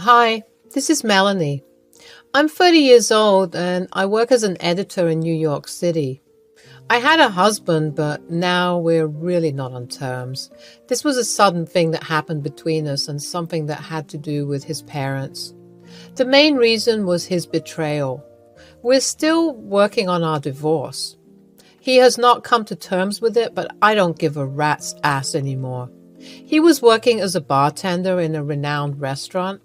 Hi, this is Melanie. I'm 30 years old and I work as an editor in New York City. I had a husband, but now we're really not on terms. This was a sudden thing that happened between us and something that had to do with his parents. The main reason was his betrayal. We're still working on our divorce. He has not come to terms with it, but I don't give a rat's ass anymore. He was working as a bartender in a renowned restaurant.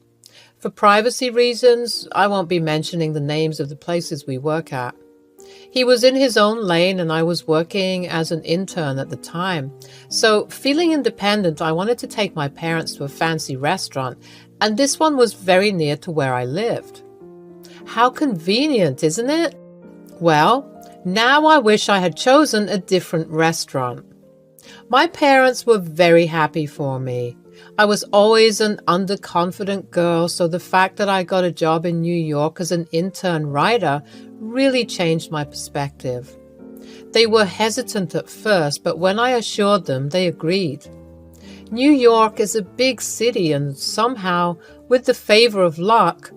For privacy reasons, I won't be mentioning the names of the places we work at. He was in his own lane and I was working as an intern at the time. So, feeling independent, I wanted to take my parents to a fancy restaurant, and this one was very near to where I lived. How convenient, isn't it? Well, now I wish I had chosen a different restaurant. My parents were very happy for me. I was always an underconfident girl, so the fact that I got a job in New York as an intern writer really changed my perspective. They were hesitant at first, but when I assured them, they agreed. New York is a big city, and somehow, with the favor of luck,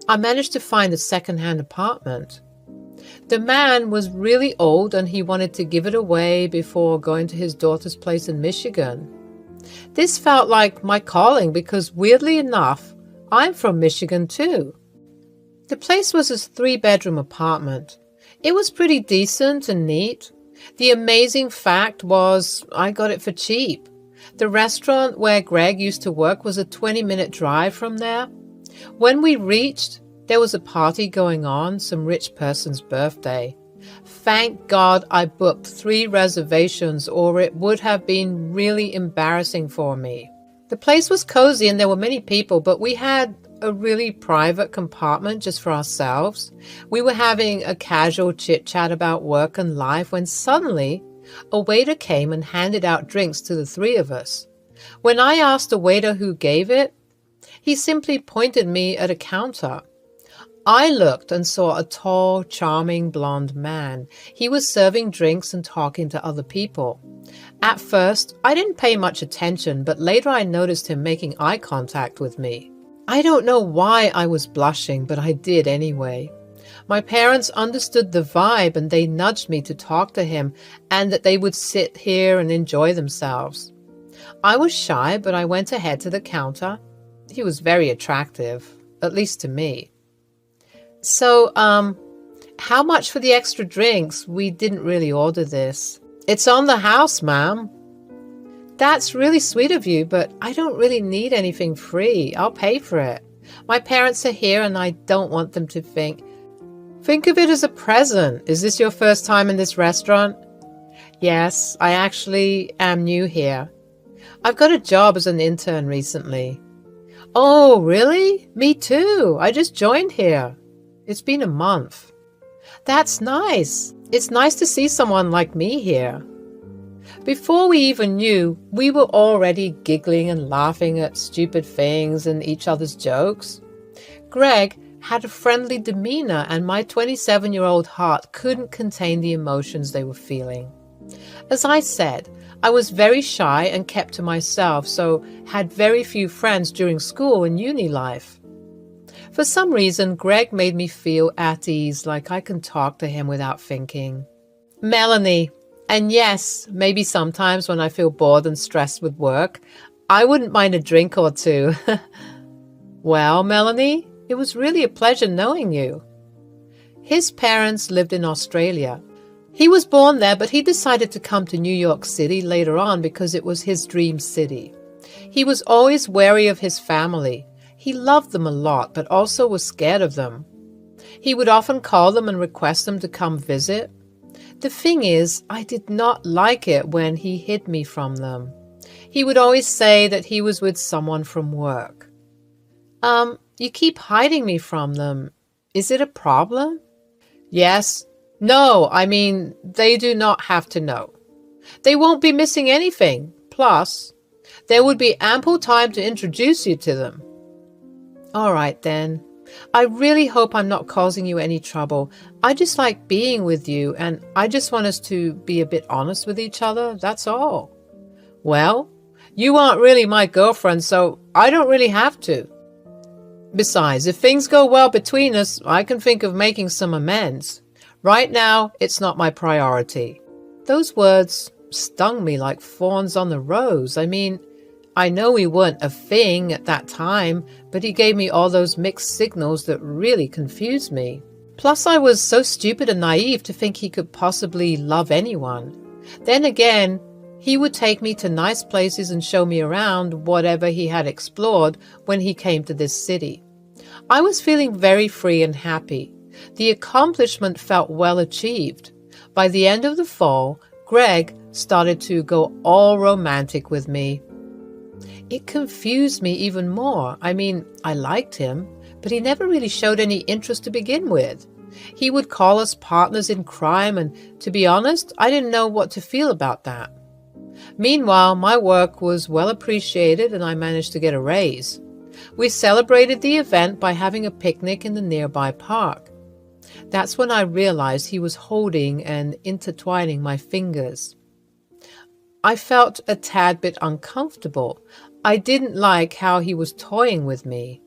I managed to find a second-hand apartment. The man was really old and he wanted to give it away before going to his daughter's place in Michigan. This felt like my calling because, weirdly enough, I'm from Michigan too. The place was a 3-bedroom apartment. It was pretty decent and neat. The amazing fact was I got it for cheap. The restaurant where Greg used to work was a 20-minute drive from there. When we reached, there was a party going on, some rich person's birthday. Thank God I booked 3 reservations or it would have been really embarrassing for me. The place was cozy and there were many people, but we had a really private compartment just for ourselves. We were having a casual chit-chat about work and life when suddenly a waiter came and handed out drinks to the 3 of us. When I asked the waiter who gave it, he simply pointed me at a counter. I looked and saw a tall, charming blonde man. He was serving drinks and talking to other people. At first, I didn't pay much attention, but later I noticed him making eye contact with me. I don't know why I was blushing, but I did anyway. My parents understood the vibe and they nudged me to talk to him and that they would sit here and enjoy themselves. I was shy, but I went ahead to the counter. He was very attractive, at least to me. So, how much for the extra drinks? We didn't really order this. It's on the house, ma'am. That's really sweet of you, but I don't really need anything free. I'll pay for it. My parents are here and I don't want them to think of it as a present. Is this your first time in this restaurant? Yes, I actually am new here. I've got a job as an intern recently. Oh, really? Me too. I just joined here. It's been a month. That's nice. It's nice to see someone like me here. Before we even knew, we were already giggling and laughing at stupid things and each other's jokes. Greg had a friendly demeanor and my 27-year-old heart couldn't contain the emotions they were feeling. As I said, I was very shy and kept to myself, so had very few friends during school and uni life. For some reason, Greg made me feel at ease, like I can talk to him without thinking. Melanie, and yes, maybe sometimes when I feel bored and stressed with work, I wouldn't mind a drink or two. Well, Melanie, it was really a pleasure knowing you. His parents lived in Australia. He was born there, but he decided to come to New York City later on because it was his dream city. He was always wary of his family. He loved them a lot, but also was scared of them. He would often call them and request them to come visit. The thing is, I did not like it when he hid me from them. He would always say that he was with someone from work. You keep hiding me from them. Is it a problem? Yes. No, I mean, they do not have to know. They won't be missing anything. Plus, there would be ample time to introduce you to them. All right, then. I really hope I'm not causing you any trouble. I just like being with you, and I just want us to be a bit honest with each other, that's all. Well, you aren't really my girlfriend, so I don't really have to. Besides, if things go well between us, I can think of making some amends. Right now, it's not my priority." Those words stung me like thorns on the rose. I mean, I know we weren't a thing at that time, but he gave me all those mixed signals that really confused me. Plus, I was so stupid and naive to think he could possibly love anyone. Then again, he would take me to nice places and show me around whatever he had explored when he came to this city. I was feeling very free and happy. The accomplishment felt well achieved. By the end of the fall, Greg started to go all romantic with me. It confused me even more. I mean, I liked him, but he never really showed any interest to begin with. He would call us partners in crime, and to be honest, I didn't know what to feel about that. Meanwhile, my work was well appreciated and I managed to get a raise. We celebrated the event by having a picnic in the nearby park. That's when I realized he was holding and intertwining my fingers. I felt a tad bit uncomfortable. I didn't like how he was toying with me.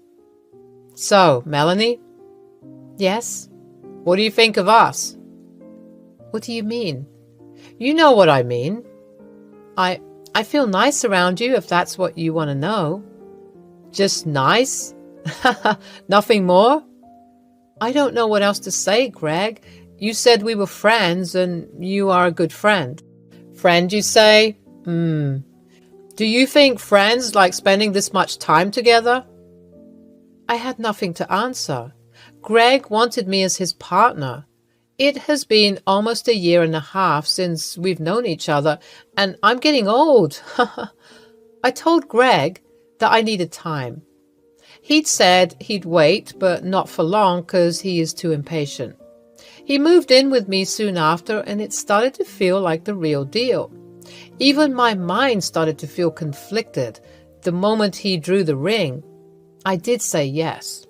"So, Melanie?" "Yes?" "What do you think of us?" "What do you mean?" "You know what I mean. I feel nice around you, if that's what you want to know." "Just nice? Nothing more?" "I don't know what else to say, Greg. You said we were friends, and you are a good friend." "Friend, you say? Do you think friends like spending this much time together?" I had nothing to answer. Greg wanted me as his partner. It has been almost 1.5 years since we've known each other, and I'm getting old. I told Greg that I needed time. He'd said he'd wait, but not for long because he is too impatient. He moved in with me soon after, and it started to feel like the real deal. Even my mind started to feel conflicted the moment he drew the ring. I did say yes.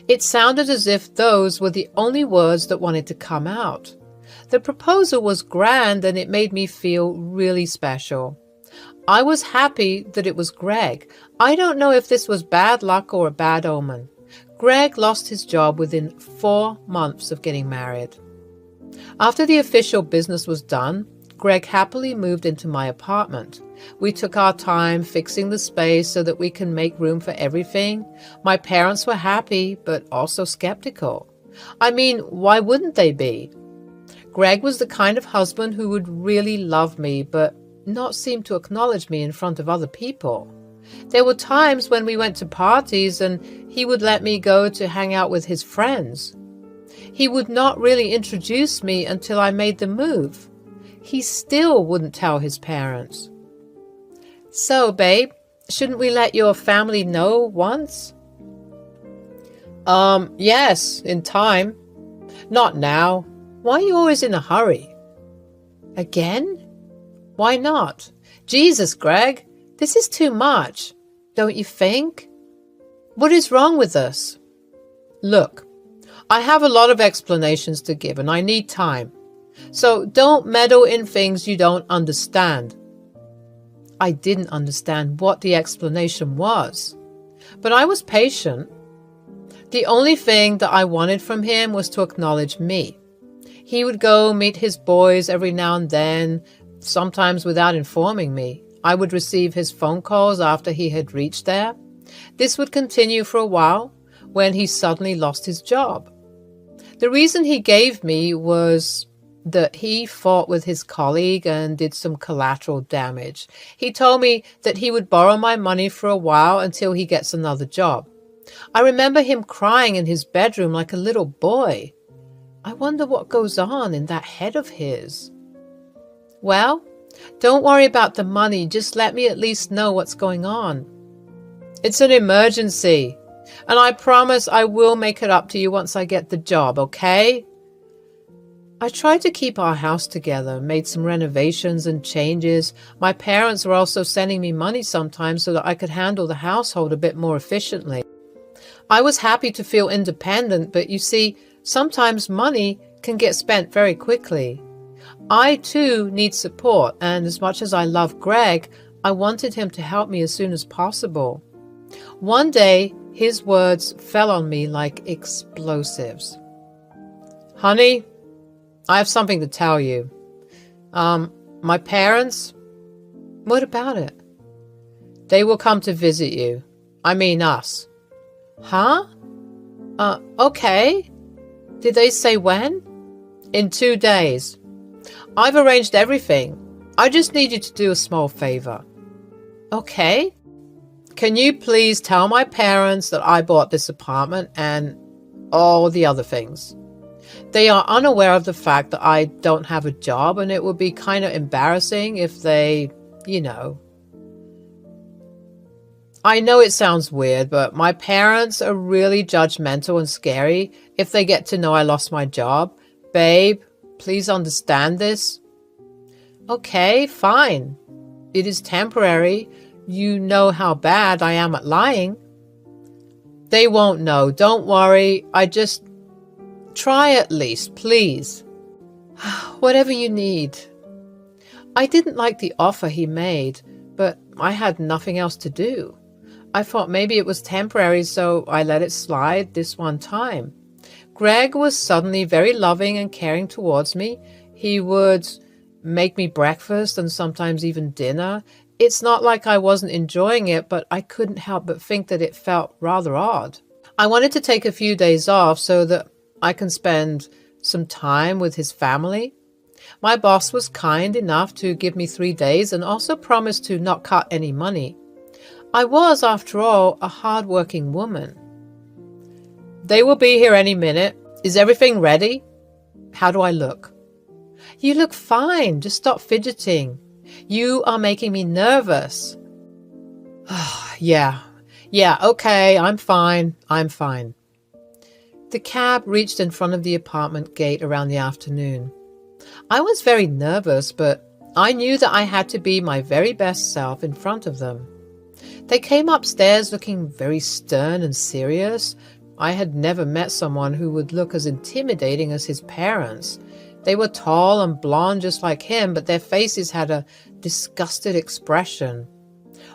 It sounded as if those were the only words that wanted to come out. The proposal was grand and it made me feel really special. I was happy that it was Greg. I don't know if this was bad luck or a bad omen. Greg lost his job within 4 months of getting married. After the official business was done, Greg happily moved into my apartment. We took our time fixing the space so that we can make room for everything. My parents were happy, but also skeptical. I mean, why wouldn't they be? Greg was the kind of husband who would really love me, but not seem to acknowledge me in front of other people. There were times when we went to parties and he would let me go to hang out with his friends. He would not really introduce me until I made the move. He still wouldn't tell his parents. "So, babe, shouldn't we let your family know once?" Yes, in time. Not now. Why are you always in a hurry?" "Again? Why not? Jesus, Greg, this is too much, don't you think? What is wrong with us?" "Look, I have a lot of explanations to give and I need time. So don't meddle in things you don't understand." I didn't understand what the explanation was, but I was patient. The only thing that I wanted from him was to acknowledge me. He would go meet his boys every now and then, sometimes without informing me. I would receive his phone calls after he had reached there. This would continue for a while when he suddenly lost his job. The reason he gave me was that he fought with his colleague and did some collateral damage. He told me that he would borrow my money for a while until he gets another job. I remember him crying in his bedroom like a little boy. I wonder what goes on in that head of his. "Well, don't worry about the money. Just let me at least know what's going on." "It's an emergency, and I promise I will make it up to you once I get the job, okay?" I tried to keep our house together, made some renovations and changes. My parents were also sending me money sometimes so that I could handle the household a bit more efficiently. I was happy to feel independent, but you see, sometimes money can get spent very quickly. I too need support, and as much as I love Greg, I wanted him to help me as soon as possible. One day, His words fell on me like explosives. Honey, I have something to tell you. My parents, what about it? They will come to visit you. I mean us. Huh? Okay. Did they say when? In 2 days. I've arranged everything. I just need you to do a small favor. Okay. Can you please tell my parents that I bought this apartment and all the other things? They are unaware of the fact that I don't have a job, and it would be kind of embarrassing if they, I know it sounds weird, but my parents are really judgmental and scary if they get to know I lost my job. Babe, please understand this. Okay, fine. It is temporary. You know how bad I am at lying. They won't know. Don't worry. I just try at least, please. Whatever you need. I didn't like the offer he made, but I had nothing else to do. I thought maybe it was temporary, so I let it slide this one time. Greg was suddenly very loving and caring towards me. He would make me breakfast and sometimes even dinner. It's not like I wasn't enjoying it, but I couldn't help but think that it felt rather odd. I wanted to take a few days off so that I can spend some time with his family. My boss was kind enough to give me 3 days and also promised to not cut any money. I was, after all, a hard-working woman. They will be here any minute. Is everything ready? How do I look? You look fine. Just stop fidgeting. You are making me nervous. Yeah, okay, I'm fine. The cab reached in front of the apartment gate around the afternoon. I was very nervous, but I knew that I had to be my very best self in front of them. They came upstairs looking very stern and serious. I had never met someone who would look as intimidating as his parents. They were tall and blonde just like him, but their faces had a disgusted expression.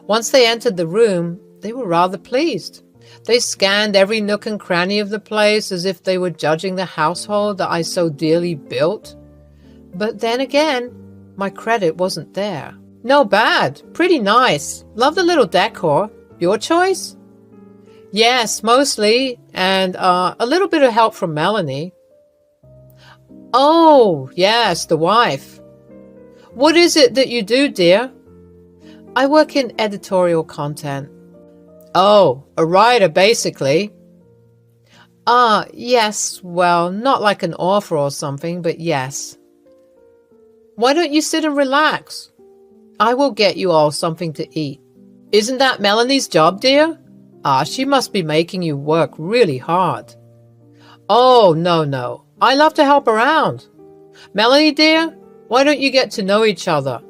Once they entered the room, they were rather pleased. They scanned every nook and cranny of the place as if they were judging the household that I so dearly built. But then again, my credit wasn't there. No bad. Pretty nice. Love the little decor. Your choice? Yes, mostly. And a little bit of help from Melanie. Oh, yes, the wife. What is it that you do, dear? I work in editorial content. Oh, a writer, basically. Yes, well, not like an author or something, but yes. Why don't you sit and relax? I will get you all something to eat. Isn't that Melanie's job, dear? She must be making you work really hard. Oh, no. I love to help around. Melanie, dear, why don't you get to know each other?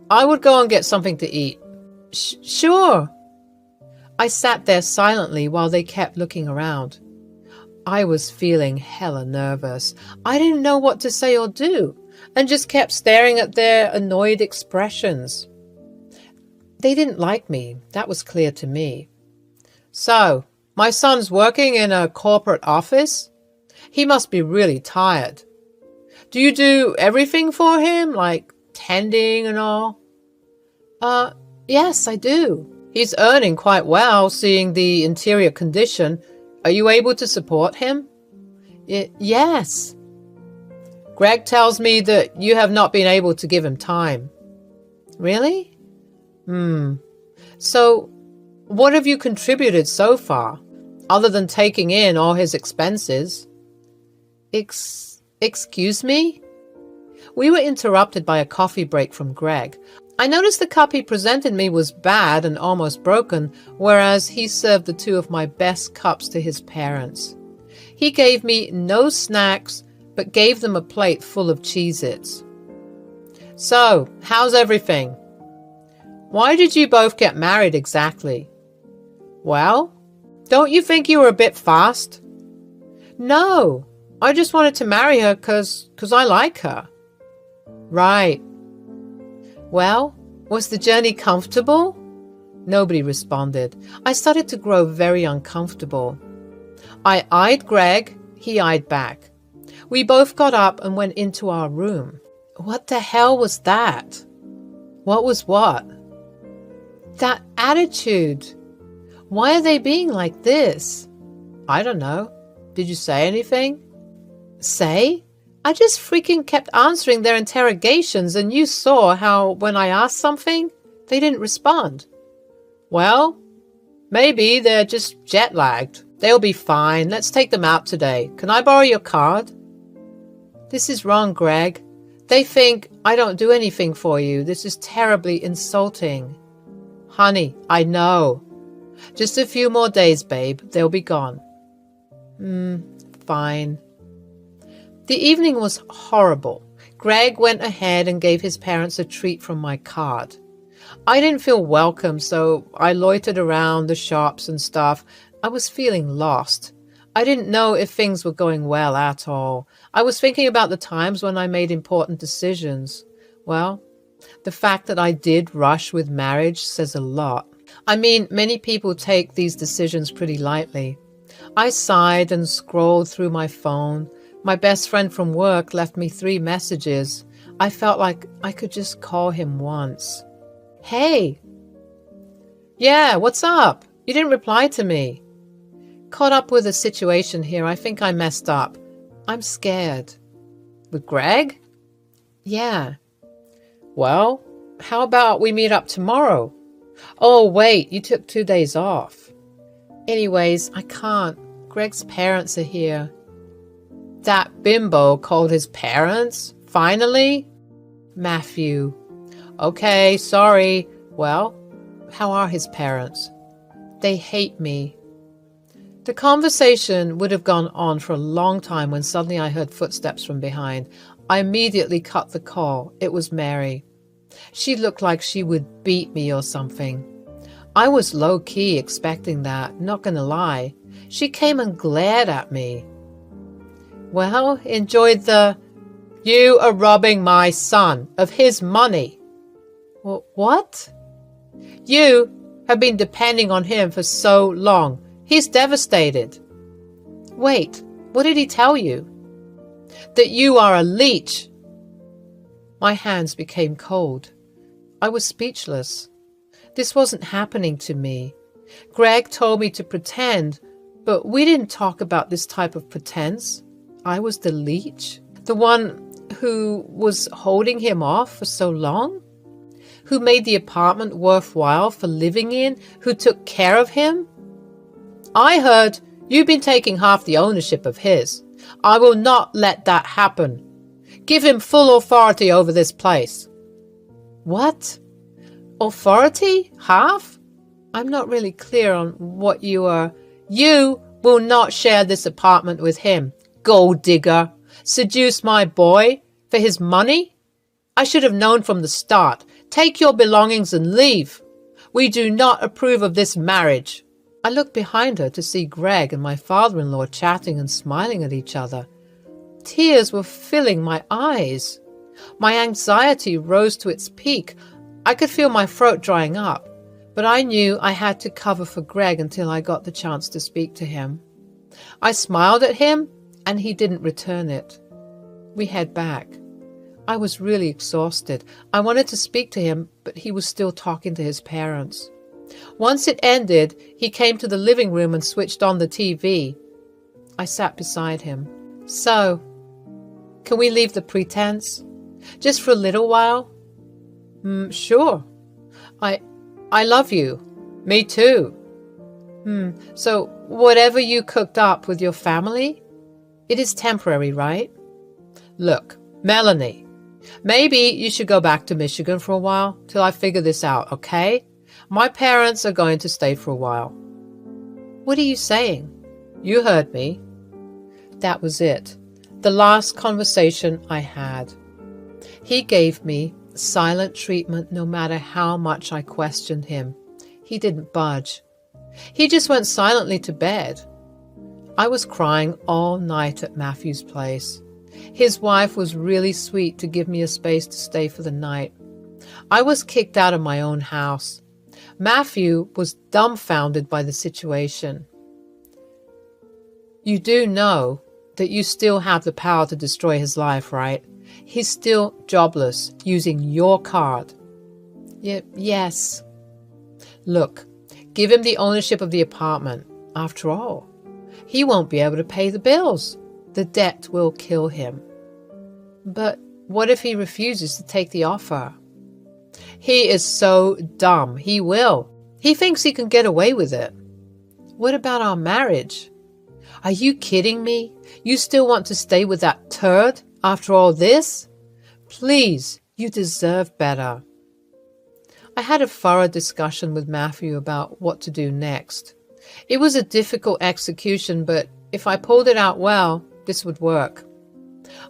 I would go and get something to eat. Sure. I sat there silently while they kept looking around. I was feeling hella nervous. I didn't know what to say or do, and just kept staring at their annoyed expressions. They didn't like me. That was clear to me. So, my son's working in a corporate office? He must be really tired. Do you do everything for him, like tending and all? Yes, I do. He's earning quite well, seeing the interior condition. Are you able to support him? Yes. Greg tells me that you have not been able to give him time. Really? So, what have you contributed so far, other than taking in all his expenses? Excuse me? We were interrupted by a coffee break from Greg. I noticed the cup he presented me was bad and almost broken, whereas he served the 2 of my best cups to his parents. He gave me no snacks, but gave them a plate full of Cheez-Its. So, how's everything? Why did you both get married exactly? Well, don't you think you were a bit fast? No, I just wanted to marry her because I like her. Right. Well, was the journey comfortable? Nobody responded. I started to grow very uncomfortable. I eyed Greg. He eyed back. We both got up and went into our room. What the hell was that? What was what? That attitude. Why are they being like this? I don't know. Did you say anything? Say? I just freaking kept answering their interrogations, and you saw how when I asked something, they didn't respond. Well, maybe they're just jet-lagged. They'll be fine. Let's take them out today. Can I borrow your card? This is wrong, Greg. They think I don't do anything for you. This is terribly insulting. Honey, I know. Just a few more days, babe. They'll be gone. Fine. The evening was horrible. Greg went ahead and gave his parents a treat from my card. I didn't feel welcome, so I loitered around the shops and stuff. I was feeling lost. I didn't know if things were going well at all. I was thinking about the times when I made important decisions. Well, the fact that I did rush with marriage says a lot. I mean, many people take these decisions pretty lightly. I sighed and scrolled through my phone. My best friend from work left me 3 messages. I felt like I could just call him once. Hey! Yeah, what's up? You didn't reply to me. Caught up with a situation here. I think I messed up. I'm scared. With Greg? Yeah. Well, how about we meet up tomorrow? Oh, wait, you took 2 days off. Anyways, I can't. Greg's parents are here. That bimbo called his parents? Finally? Matthew. Okay, sorry. Well, how are his parents? They hate me. The conversation would have gone on for a long time when suddenly I heard footsteps from behind. I immediately cut the call. It was Mary. She looked like she would beat me or something. I was low-key expecting that, not gonna lie. She came and glared at me. Well, enjoyed the... You are robbing my son of his money. What? You have been depending on him for so long. He's devastated. Wait, what did he tell you? That you are a leech. My hands became cold. I was speechless. This wasn't happening to me. Greg told me to pretend, but we didn't talk about this type of pretense. I was the leech, the one who was holding him off for so long, who made the apartment worthwhile for living in, who took care of him. I heard you've been taking half the ownership of his. I will not let that happen. Give him full authority over this place. What? Authority? Half? I'm not really clear on what you are. You will not share this apartment with him. Gold digger. Seduce my boy for his money? I should have known from the start. Take your belongings and leave. We do not approve of this marriage. I looked behind her to see Greg and my father-in-law chatting and smiling at each other. Tears were filling my eyes. My anxiety rose to its peak. I could feel my throat drying up, but I knew I had to cover for Greg until I got the chance to speak to him. I smiled at him, and he didn't return it. We head back. I was really exhausted. I wanted to speak to him, but he was still talking to his parents. Once it ended, he came to the living room and switched on the TV. I sat beside him. So, can we leave the pretense? Just for a little while? Sure. I love you. Me too. So, whatever you cooked up with your family, it is temporary, right? Look, Melanie, maybe you should go back to Michigan for a while till I figure this out, okay? My parents are going to stay for a while. What are you saying? You heard me. That was it. The last conversation I had. He gave me silent treatment no matter how much I questioned him. He didn't budge. He just went silently to bed. I was crying all night at Matthew's place. His wife was really sweet to give me a space to stay for the night. I was kicked out of my own house. Matthew was dumbfounded by the situation. You do know that you still have the power to destroy his life, right? He's still jobless, using your card. Yes. Look, give him the ownership of the apartment. After all, he won't be able to pay the bills. The debt will kill him. But what if he refuses to take the offer? He is so dumb. He will. He thinks he can get away with it. What about our marriage? Are you kidding me? You still want to stay with that turd after all this? Please, you deserve better. I had a thorough discussion with Matthew about what to do next. It was a difficult execution, but if I pulled it out well, this would work.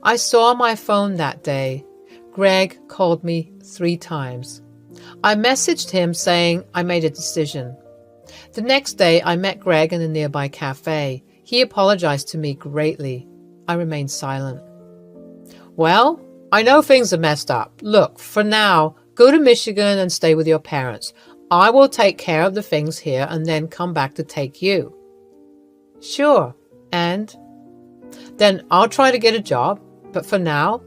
I saw my phone that day. Greg called me 3 times. I messaged him saying I made a decision. The next day, I met Greg in a nearby cafe. He apologized to me greatly. I remained silent. Well, I know things are messed up. Look, for now, go to Michigan and stay with your parents. I will take care of the things here and then come back to take you. Sure. And? Then I'll try to get a job. But for now,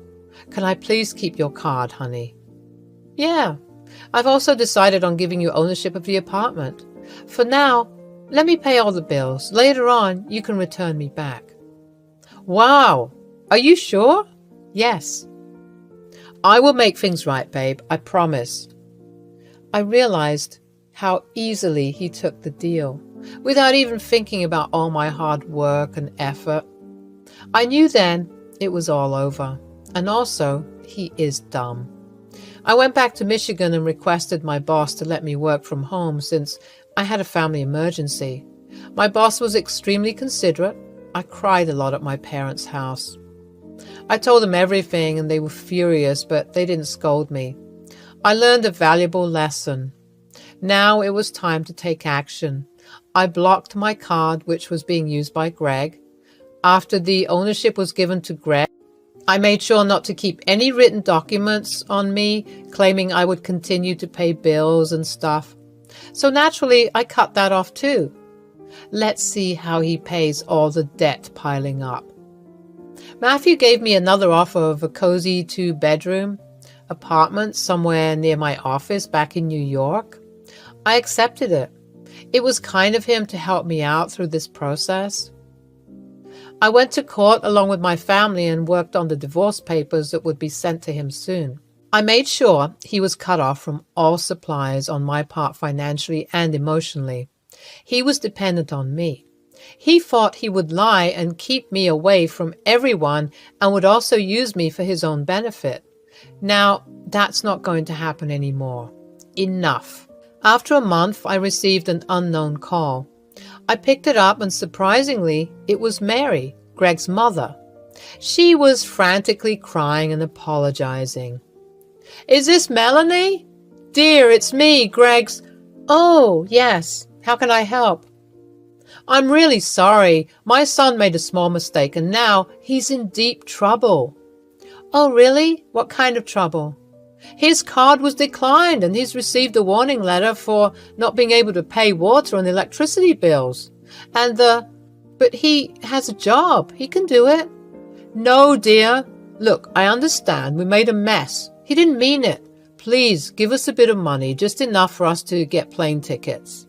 can I please keep your card, honey? Yeah. I've also decided on giving you ownership of the apartment. For now, let me pay all the bills. Later on, you can return me back. Wow. Are you sure? Yes. I will make things right, babe. I promise. I realized how easily he took the deal, without even thinking about all my hard work and effort. I knew then it was all over. And also, he is dumb. I went back to Michigan and requested my boss to let me work from home since I had a family emergency. My boss was extremely considerate. I cried a lot at my parents' house. I told them everything and they were furious, but they didn't scold me. I learned a valuable lesson. Now it was time to take action. I blocked my card, which was being used by Greg. After the ownership was given to Greg, I made sure not to keep any written documents on me, claiming I would continue to pay bills and stuff. So naturally, I cut that off too. Let's see how he pays all the debt piling up. Matthew gave me another offer of a cozy 2-bedroom apartment somewhere near my office back in New York. I accepted it. It was kind of him to help me out through this process. I went to court along with my family and worked on the divorce papers that would be sent to him soon. I made sure he was cut off from all supplies on my part financially and emotionally. He was dependent on me. He thought he would lie and keep me away from everyone and would also use me for his own benefit. Now, that's not going to happen anymore. Enough. After a month, I received an unknown call. I picked it up and surprisingly, it was Mary, Greg's mother. She was frantically crying and apologizing. Is this Melanie? Dear, it's me, Greg's. Oh, yes. How can I help? I'm really sorry. My son made a small mistake and now he's in deep trouble. Oh, really? What kind of trouble? His card was declined and he's received a warning letter for not being able to pay water and electricity bills. But he has a job. He can do it. No, dear. Look, I understand. We made a mess. He didn't mean it. Please give us a bit of money, just enough for us to get plane tickets.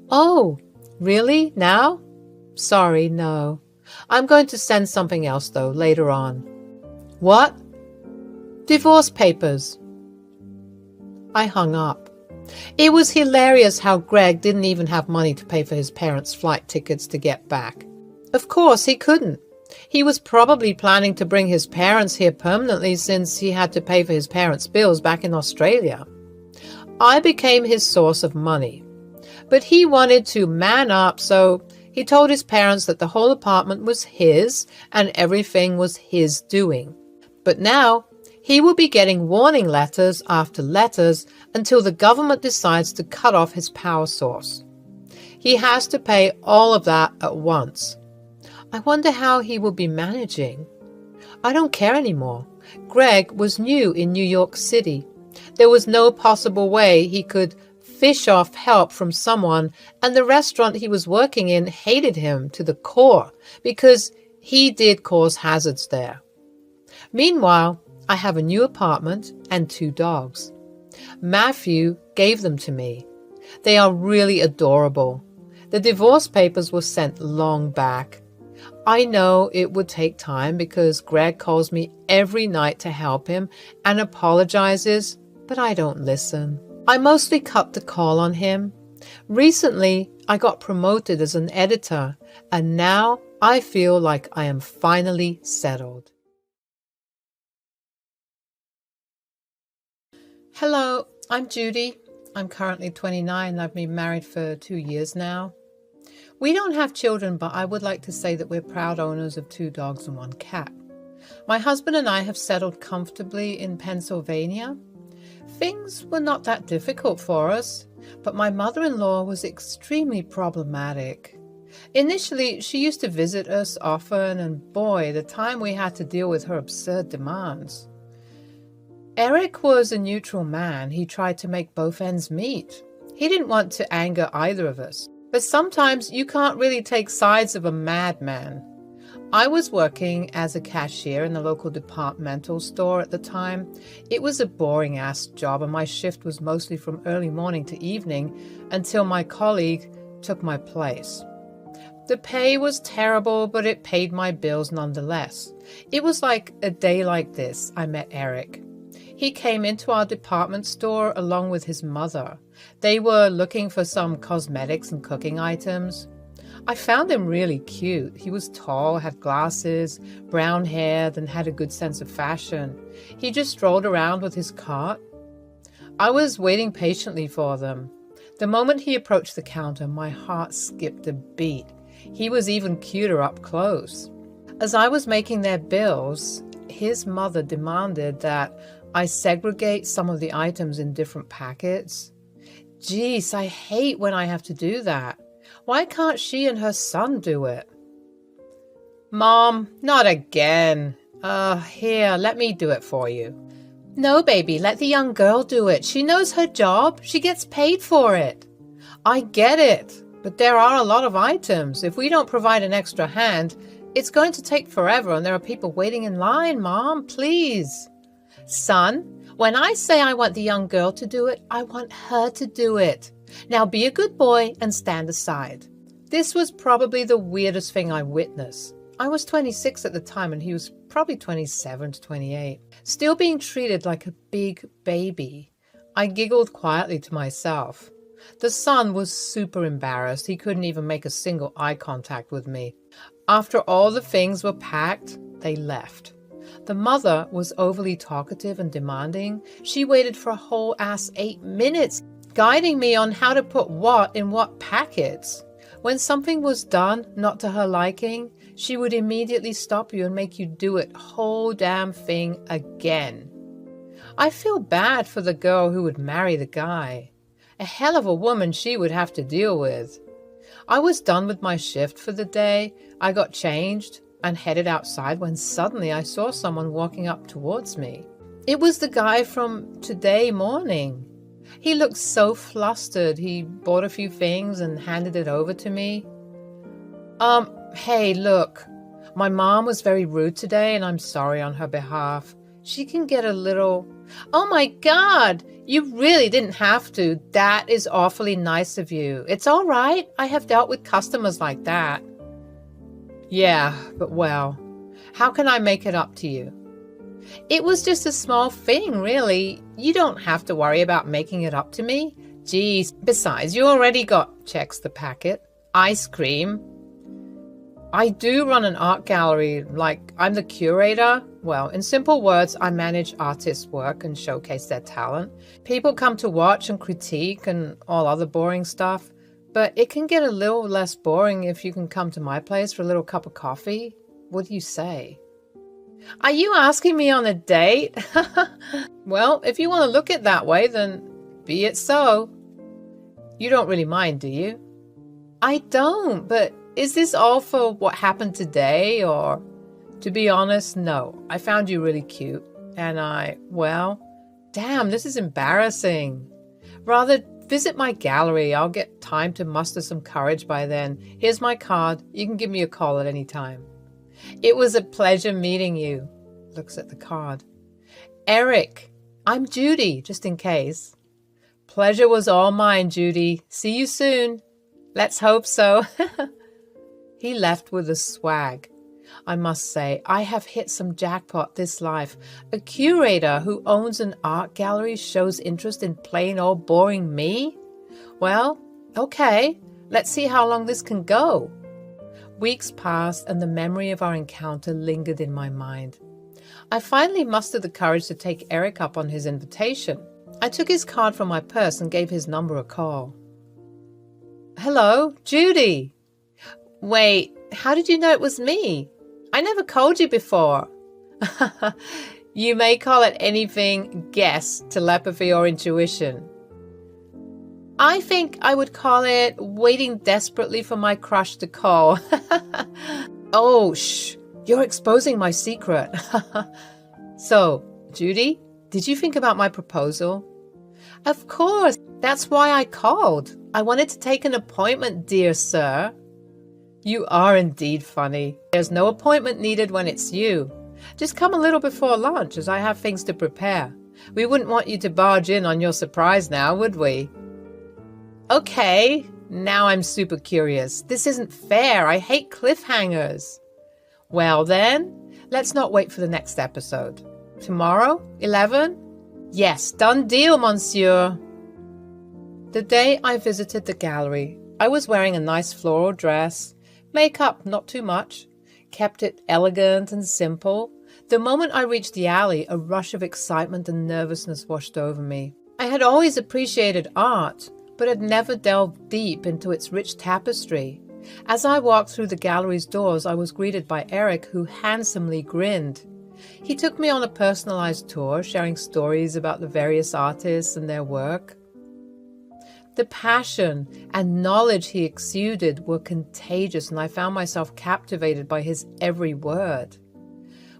Oh, really? Now? Sorry, no. I'm going to send something else, though, later on. What? Divorce papers. I hung up. It was hilarious how Greg didn't even have money to pay for his parents' flight tickets to get back. Of course, he couldn't. He was probably planning to bring his parents here permanently since he had to pay for his parents' bills back in Australia. I became his source of money. But he wanted to man up, so he told his parents that the whole apartment was his and everything was his doing. But now, he will be getting warning letters after letters until the government decides to cut off his power source. He has to pay all of that at once. I wonder how he will be managing. I don't care anymore. Greg was new in New York City. There was no possible way he could fish off help from someone, and the restaurant he was working in hated him to the core because he did cause hazards there. Meanwhile, I have a new apartment and 2 dogs. Matthew gave them to me. They are really adorable. The divorce papers were sent long back. I know it would take time because Greg calls me every night to help him and apologizes, but I don't listen. I mostly cut the call on him. Recently, I got promoted as an editor, and now I feel like I am finally settled. Hello, I'm Judy. I'm currently 29 and I've been married for 2 years now. We don't have children, but I would like to say that we're proud owners of 2 dogs and 1 cat. My husband and I have settled comfortably in Pennsylvania. Things were not that difficult for us, but my mother-in-law was extremely problematic. Initially, she used to visit us often, and boy, the time we had to deal with her absurd demands. Eric was a neutral man. He tried to make both ends meet. He didn't want to anger either of us. But sometimes you can't really take sides of a madman. I was working as a cashier in the local departmental store at the time. It was a boring-ass job, and my shift was mostly from early morning to evening until my colleague took my place. The pay was terrible, but it paid my bills nonetheless. It was like a day like this I met Eric. He came into our department store along with his mother. They were looking for some cosmetics and cooking items. I found him really cute. He was tall, had glasses, brown hair, and had a good sense of fashion. He just strolled around with his cart. I was waiting patiently for them. The moment he approached the counter, my heart skipped a beat. He was even cuter up close. As I was making their bills, his mother demanded that I segregate some of the items in different packets. Geez, I hate when I have to do that. Why can't she and her son do it? Mom, not again. Here, let me do it for you. No, baby, let the young girl do it. She knows her job. She gets paid for it. I get it, but there are a lot of items. If we don't provide an extra hand, it's going to take forever, and there are people waiting in line, Mom, please. Son, when I say I want the young girl to do it, I want her to do it. Now be a good boy and stand aside. This was probably the weirdest thing I witnessed. I was 26 at the time and he was probably 27 to 28. Still being treated like a big baby. I giggled quietly to myself. The son was super embarrassed. He couldn't even make a single eye contact with me. After all the things were packed, they left. The mother was overly talkative and demanding. She waited for a whole ass 8 minutes, guiding me on how to put what in what packets. When something was done not to her liking, she would immediately stop you and make you do it whole damn thing again. I feel bad for the girl who would marry the guy. A hell of a woman she would have to deal with. I was done with my shift for the day. I got changed and headed outside when suddenly I saw someone walking up towards me. It was the guy from today morning. He looked so flustered. He bought a few things and handed it over to me. Hey, look, my mom was very rude today and I'm sorry on her behalf. She can get a little... Oh my God, you really didn't have to. That is awfully nice of you. It's all right. I have dealt with customers like that. Yeah, but well, how can I make it up to you? It was just a small thing, really. You don't have to worry about making it up to me. Geez, besides, you already got, checks the packet, ice cream. I do run an art gallery, like I'm the curator. Well, in simple words, I manage artists' work and showcase their talent. People come to watch and critique and all other boring stuff. But it can get a little less boring if you can come to my place for a little cup of coffee. What do you say? Are you asking me on a date? Well, if you want to look at it that way, then be it so. You don't really mind, do you? I don't, but is this all for what happened today, or... To be honest, no. I found you really cute, and well, damn, this is embarrassing. Rather Visit my gallery. I'll get time to muster some courage by then. Here's my card. You can give me a call at any time. It was a pleasure meeting you. Looks at the card. Eric, I'm Judy, just in case. Pleasure was all mine, Judy. See you soon. Let's hope so. He left with a swag. I must say, I have hit some jackpot this life. A curator who owns an art gallery shows interest in plain old boring me? Well, okay, let's see how long this can go. Weeks passed and the memory of our encounter lingered in my mind. I finally mustered the courage to take Eric up on his invitation. I took his card from my purse and gave his number a call. Hello, Judy. Wait, how did you know it was me? I never called you before. You may call it anything, guess, telepathy, or intuition. I think I would call it waiting desperately for my crush to call. Oh, shh, you're exposing my secret. So, Judy, did you think about my proposal? Of course, that's why I called. I wanted to take an appointment, dear sir. You are indeed funny. There's no appointment needed when it's you. Just come a little before lunch, as I have things to prepare. We wouldn't want you to barge in on your surprise now, would we? Okay, now I'm super curious. This isn't fair. I hate cliffhangers. Well then, let's not wait for the next episode. Tomorrow, 11? Yes, done deal, monsieur. The day I visited the gallery, I was wearing a nice floral dress. Makeup, not too much. Kept it elegant and simple. The moment I reached the alley, a rush of excitement and nervousness washed over me. I had always appreciated art, but had never delved deep into its rich tapestry. As I walked through the gallery's doors, I was greeted by Eric, who handsomely grinned. He took me on a personalized tour, sharing stories about the various artists and their work. The passion and knowledge he exuded were contagious, and I found myself captivated by his every word.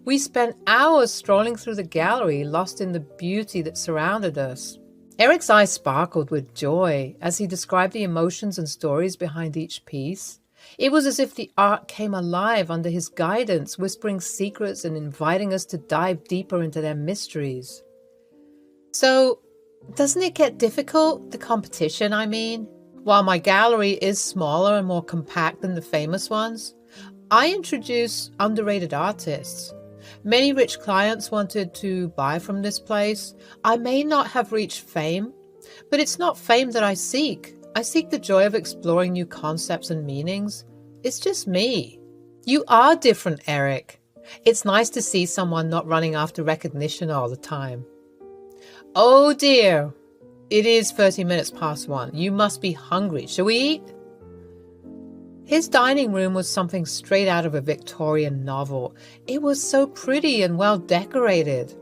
We spent hours strolling through the gallery, lost in the beauty that surrounded us. Eric's eyes sparkled with joy as he described the emotions and stories behind each piece. It was as if the art came alive under his guidance, whispering secrets and inviting us to dive deeper into their mysteries. So, doesn't it get difficult, the competition, I mean? While my gallery is smaller and more compact than the famous ones, I introduce underrated artists. Many rich clients wanted to buy from this place. I may not have reached fame, but it's not fame that I seek. I seek the joy of exploring new concepts and meanings. It's just me. You are different, Eric. It's nice to see someone not running after recognition all the time. Oh dear, it is 30 minutes past 1. You must be hungry. Shall we eat? His dining room was something straight out of a Victorian novel. It was so pretty and well decorated.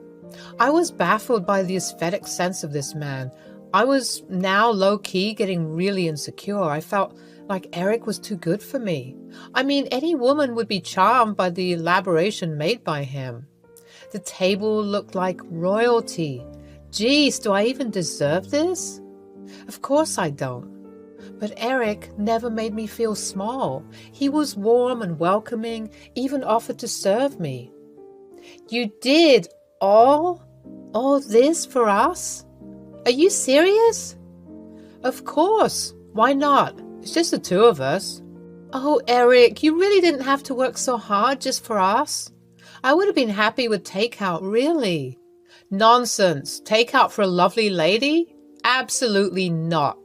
I was baffled by the aesthetic sense of this man. I was now low-key getting really insecure. I felt like Eric was too good for me. I mean, any woman would be charmed by the elaboration made by him. The table looked like royalty. Geez, do I even deserve this? Of course I don't. But Eric never made me feel small. He was warm and welcoming, even offered to serve me. You did all this for us? Are you serious? Of course. Why not? It's just the two of us. Oh, Eric, you really didn't have to work so hard just for us. I would have been happy with takeout, really. Nonsense. Takeout for a lovely lady? Absolutely not.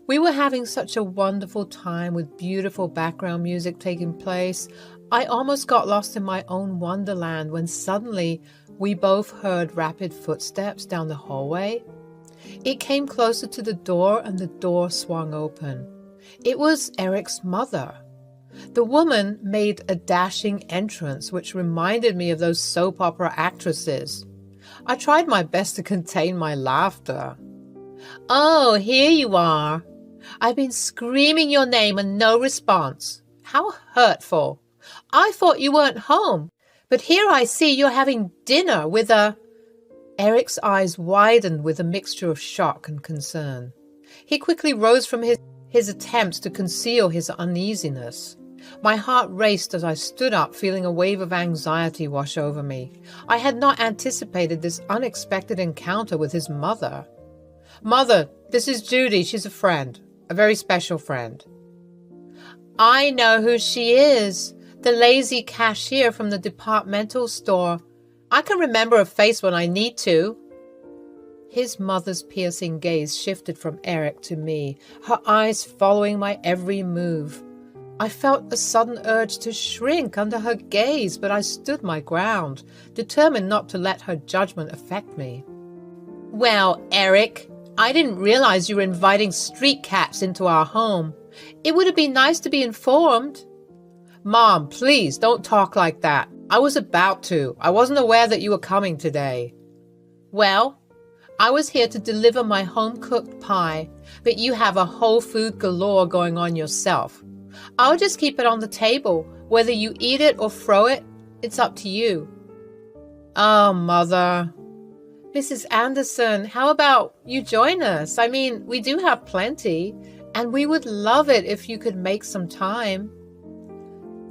We were having such a wonderful time with beautiful background music taking place. I almost got lost in my own wonderland when suddenly we both heard rapid footsteps down the hallway. It came closer to the door and the door swung open. It was Eric's mother. The woman made a dashing entrance, which reminded me of those soap opera actresses. I tried my best to contain my laughter. Oh, here you are. I've been screaming your name and no response. How hurtful. I thought you weren't home, but here I see you're having dinner with a... Eric's eyes widened with a mixture of shock and concern. He quickly rose from his attempts to conceal his uneasiness. My heart raced as I stood up, feeling a wave of anxiety wash over me. I had not anticipated this unexpected encounter with his mother. "Mother, this is Judy. She's a friend, a very special friend." "I know who she is. The lazy cashier from the departmental store. I can remember her face when I need to." His mother's piercing gaze shifted from Eric to me, her eyes following my every move. I felt a sudden urge to shrink under her gaze, but I stood my ground, determined not to let her judgment affect me. "Well, Eric, I didn't realize you were inviting street cats into our home. It would have been nice to be informed." "Mom, please don't talk like that. I was about to. I wasn't aware that you were coming today." "Well, I was here to deliver my home-cooked pie, but you have a whole food galore going on yourself. I'll just keep it on the table. Whether you eat it or throw it, it's up to you." "Oh, Mother." "Mrs. Anderson, how about you join us? I mean, we do have plenty, and we would love it if you could make some time."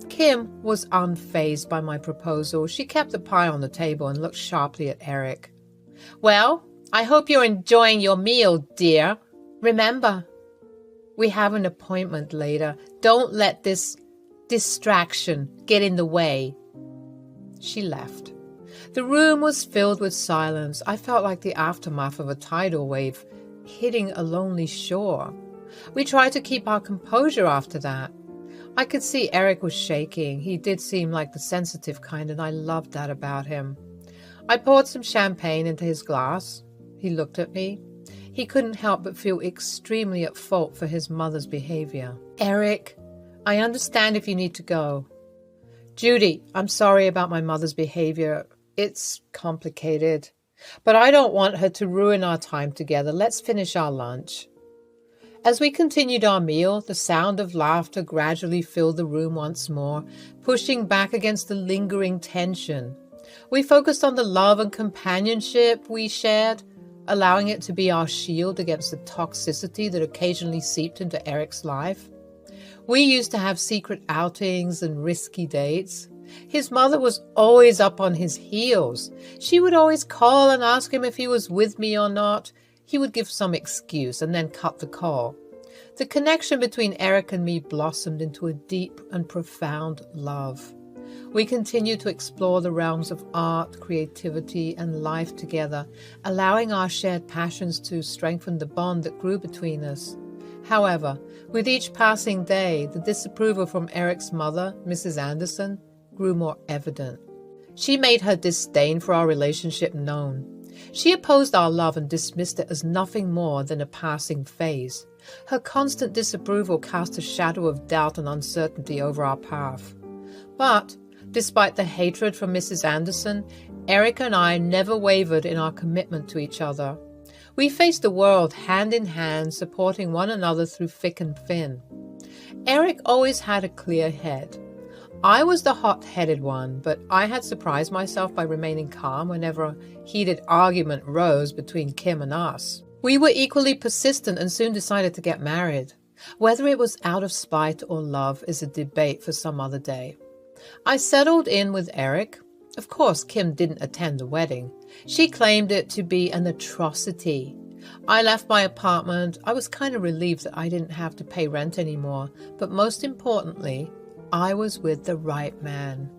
Kim was unfazed by my proposal. She kept the pie on the table and looked sharply at Eric. "Well, I hope you're enjoying your meal, dear. Remember, we have an appointment later. Don't let this distraction get in the way." She left. The room was filled with silence. I felt like the aftermath of a tidal wave hitting a lonely shore. We tried to keep our composure after that. I could see Eric was shaking. He did seem like the sensitive kind, and I loved that about him. I poured some champagne into his glass. He looked at me. He couldn't help but feel extremely at fault for his mother's behavior. "Eric, I understand if you need to go." "Judy, I'm sorry about my mother's behavior. It's complicated. But I don't want her to ruin our time together. Let's finish our lunch." As we continued our meal, the sound of laughter gradually filled the room once more, pushing back against the lingering tension. We focused on the love and companionship we shared, allowing it to be our shield against the toxicity that occasionally seeped into Eric's life. We used to have secret outings and risky dates. His mother was always up on his heels. She would always call and ask him if he was with me or not. He would give some excuse and then cut the call. The connection between Eric and me blossomed into a deep and profound love. We continued to explore the realms of art, creativity, and life together, allowing our shared passions to strengthen the bond that grew between us. However, with each passing day, the disapproval from Eric's mother, Mrs. Anderson, grew more evident. She made her disdain for our relationship known. She opposed our love and dismissed it as nothing more than a passing phase. Her constant disapproval cast a shadow of doubt and uncertainty over our path. But, despite the hatred from Mrs. Anderson, Eric and I never wavered in our commitment to each other. We faced the world hand in hand, supporting one another through thick and thin. Eric always had a clear head. I was the hot-headed one, but I had surprised myself by remaining calm whenever a heated argument rose between Kim and us. We were equally persistent and soon decided to get married. Whether it was out of spite or love is a debate for some other day. I settled in with Eric. Of course, Kim didn't attend the wedding. She claimed it to be an atrocity. I left my apartment. I was kind of relieved that I didn't have to pay rent anymore, but most importantly, I was with the right man.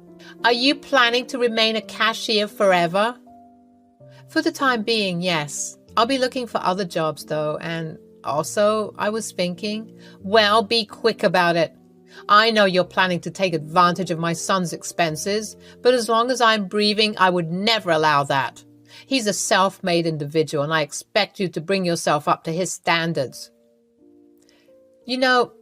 "Are you planning to remain a cashier forever?" "For the time being, yes. I'll be looking for other jobs, though, and also, I was thinking..." "Well, be quick about it. I know you're planning to take advantage of my son's expenses, but as long as I'm breathing, I would never allow that. He's a self-made individual, and I expect you to bring yourself up to his standards." "You know,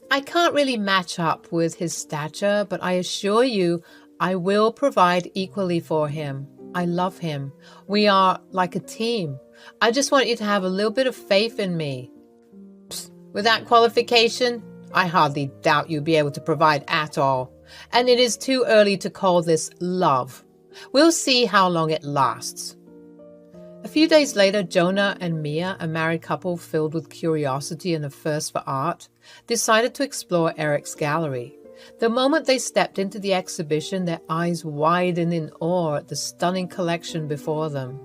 I can't really match up with his stature, but I assure you I will provide equally for him. I love him. We are like a team. I just want you to have a little bit of faith in me." "Psst, with that qualification, I hardly doubt you'll be able to provide at all. And it is too early to call this love. We'll see how long it lasts." A few days later, Jonah and Mia, a married couple filled with curiosity and a thirst for art, decided to explore Eric's gallery. The moment they stepped into the exhibition, their eyes widened in awe at the stunning collection before them.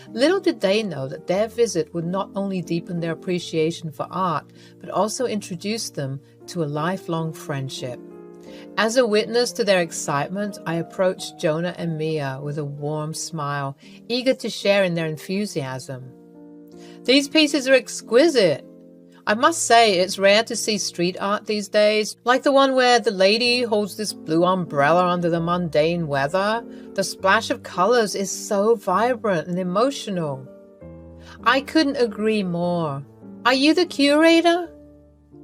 Little did they know that their visit would not only deepen their appreciation for art, but also introduce them to a lifelong friendship. As a witness to their excitement, I approached Jonah and Mia with a warm smile, eager to share in their enthusiasm. "These pieces are exquisite. I must say it's rare to see street art these days, like the one where the lady holds this blue umbrella under the mundane weather. The splash of colors is so vibrant and emotional." "I couldn't agree more. Are you the curator?"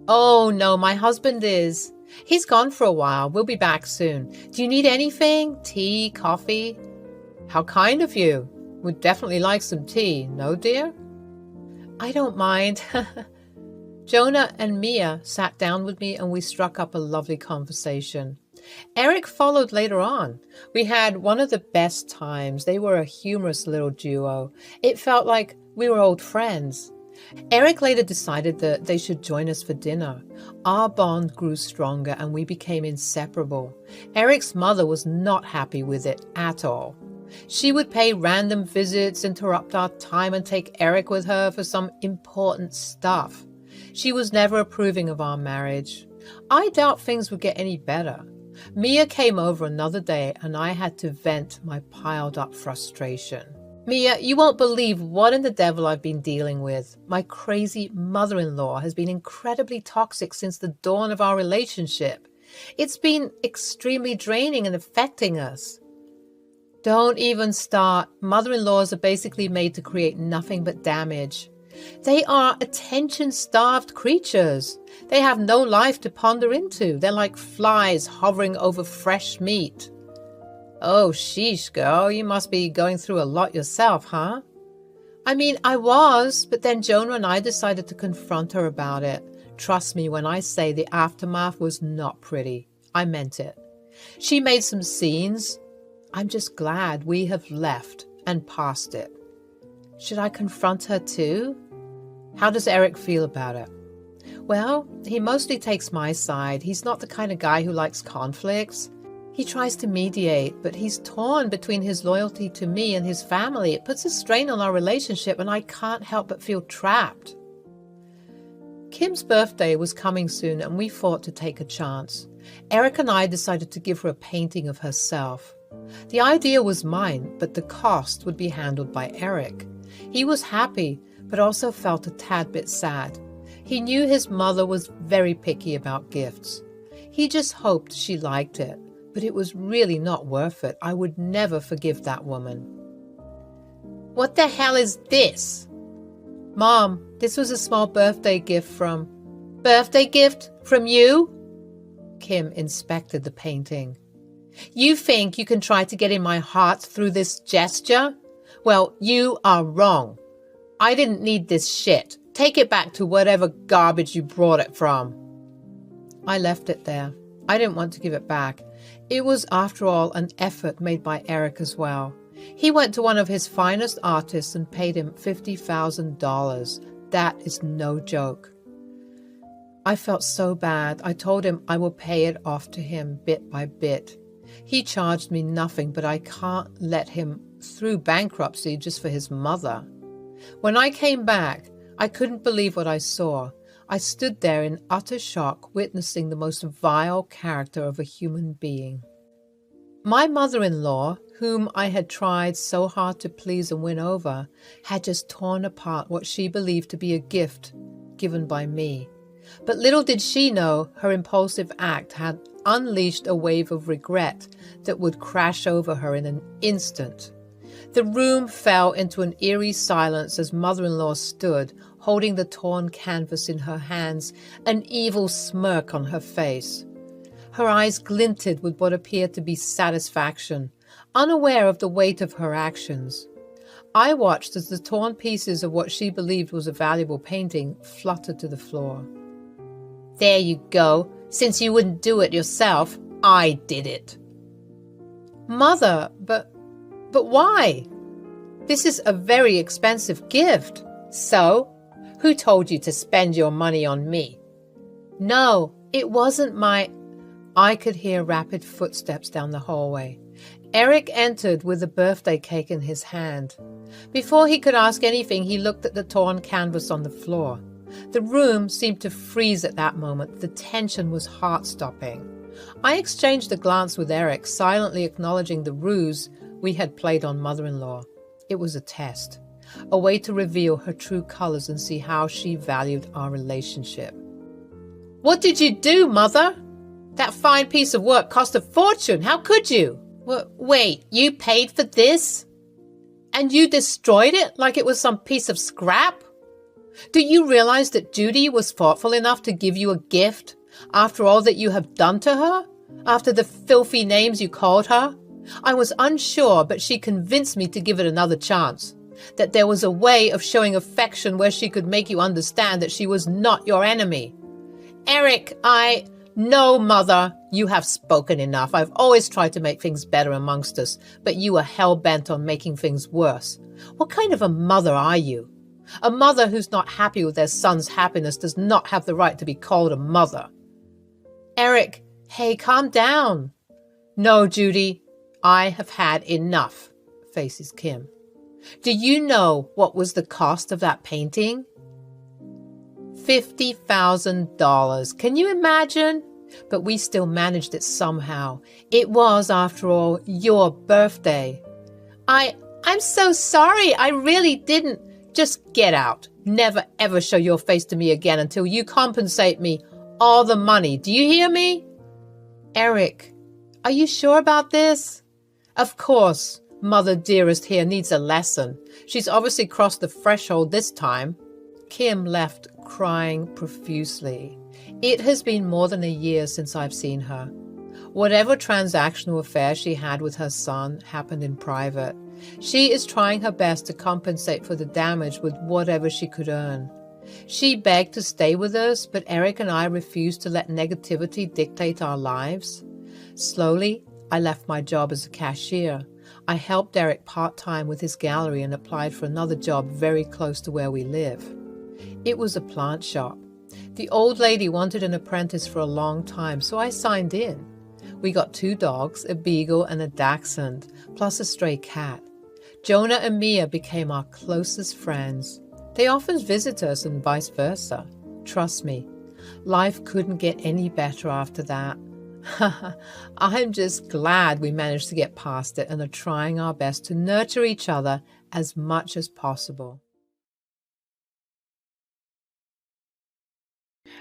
"Oh, no, my husband is. He's gone for a while. We'll be back soon. Do you need anything? Tea, coffee?" "How kind of you. Would definitely like some tea, no, dear?" "I don't mind." Jonah and Mia sat down with me and we struck up a lovely conversation. Eric followed later on. We had one of the best times. They were a humorous little duo. It felt like we were old friends. Eric later decided that they should join us for dinner. Our bond grew stronger and we became inseparable. Eric's mother was not happy with it at all. She would pay random visits, interrupt our time, and take Eric with her for some important stuff. She was never approving of our marriage. I doubt things would get any better. Mia came over another day and I had to vent my piled up frustration. "Mia, you won't believe what in the devil I've been dealing with. My crazy mother-in-law has been incredibly toxic since the dawn of our relationship. It's been extremely draining and affecting us." "Don't even start. Mother-in-laws are basically made to create nothing but damage. They are attention-starved creatures. They have no life to ponder into. They're like flies hovering over fresh meat." "Oh, sheesh, girl, you must be going through a lot yourself, huh?" "I mean, I was, but then Jonah and I decided to confront her about it. Trust me when I say the aftermath was not pretty. I meant it. She made some scenes. I'm just glad we have left and past it." "Should I confront her too?" "How does Eric feel about it?" "Well, he mostly takes my side. He's not the kind of guy who likes conflicts. He tries to mediate, but he's torn between his loyalty to me and his family. It puts a strain on our relationship, and I can't help but feel trapped." Kim's birthday was coming soon, and we thought to take a chance. Eric and I decided to give her a painting of herself. The idea was mine, but the cost would be handled by Eric. He was happy, but also felt a tad bit sad. He knew his mother was very picky about gifts. He just hoped she liked it, but it was really not worth it. I would never forgive that woman. "What the hell is this?" "Mom, this was a small birthday gift from..." "Birthday gift from you?" Kim inspected the painting. "You think you can try to get in my heart through this gesture? Well, you are wrong. I didn't need this shit. Take it back to whatever garbage you brought it from." I left it there. I didn't want to give it back. It was, after all, an effort made by Eric as well. He went to one of his finest artists and paid him $50,000. That is no joke. I felt so bad. I told him I will pay it off to him bit by bit. He charged me nothing, but I can't let him through bankruptcy just for his mother. When I came back, I couldn't believe what I saw. I stood there in utter shock, witnessing the most vile character of a human being. My mother-in-law, whom I had tried so hard to please and win over, had just torn apart what she believed to be a gift given by me. But little did she know her impulsive act had unleashed a wave of regret that would crash over her in an instant. The room fell into an eerie silence as mother-in-law stood, holding the torn canvas in her hands, an evil smirk on her face. Her eyes glinted with what appeared to be satisfaction, unaware of the weight of her actions. I watched as the torn pieces of what she believed was a valuable painting fluttered to the floor. "There you go. Since you wouldn't do it yourself, I did it." "Mother, but why?" This is a very expensive gift. So, who told you to spend your money on me? No, it wasn't my... I could hear rapid footsteps down the hallway. Eric entered with a birthday cake in his hand. Before he could ask anything, he looked at the torn canvas on the floor. The room seemed to freeze at that moment. The tension was heart-stopping. I exchanged a glance with Eric, silently acknowledging the ruse we had played on mother-in-law. It was a test, a way to reveal her true colors and see how she valued our relationship. What did you do, Mother? That fine piece of work cost a fortune. How could you? Wait, you paid for this? And you destroyed it like it was some piece of scrap? Do you realize that Judy was thoughtful enough to give you a gift after all that you have done to her? After the filthy names you called her? I was unsure, but she convinced me to give it another chance. That there was a way of showing affection where she could make you understand that she was not your enemy. Eric, No, Mother, you have spoken enough. I've always tried to make things better amongst us, but you are hell-bent on making things worse. What kind of a mother are you? A mother who's not happy with their son's happiness does not have the right to be called a mother. Eric, hey, calm down. No, Judy, I have had enough, faces Kim. Do you know what was the cost of that painting? $50,000. Can you imagine? But we still managed it somehow. It was, after all, your birthday. I'm so sorry. I really didn't. Just get out. Never ever show your face to me again until you compensate me all the money. Do you hear me? Eric, are you sure about this? Of course. Mother dearest here needs a lesson. She's obviously crossed the threshold this time. Kim left crying profusely. It has been more than a year since I've seen her. Whatever transactional affair she had with her son happened in private. She is trying her best to compensate for the damage with whatever she could earn. She begged to stay with us, but Eric and I refused to let negativity dictate our lives. Slowly, I left my job as a cashier. I helped Eric part-time with his gallery and applied for another job very close to where we live. It was a plant shop. The old lady wanted an apprentice for a long time, so I signed in. We got 2 dogs, a beagle and a dachshund, plus a stray cat. Jonah and Mia became our closest friends. They often visit us and vice versa. Trust me, life couldn't get any better after that. I'm just glad we managed to get past it and are trying our best to nurture each other as much as possible.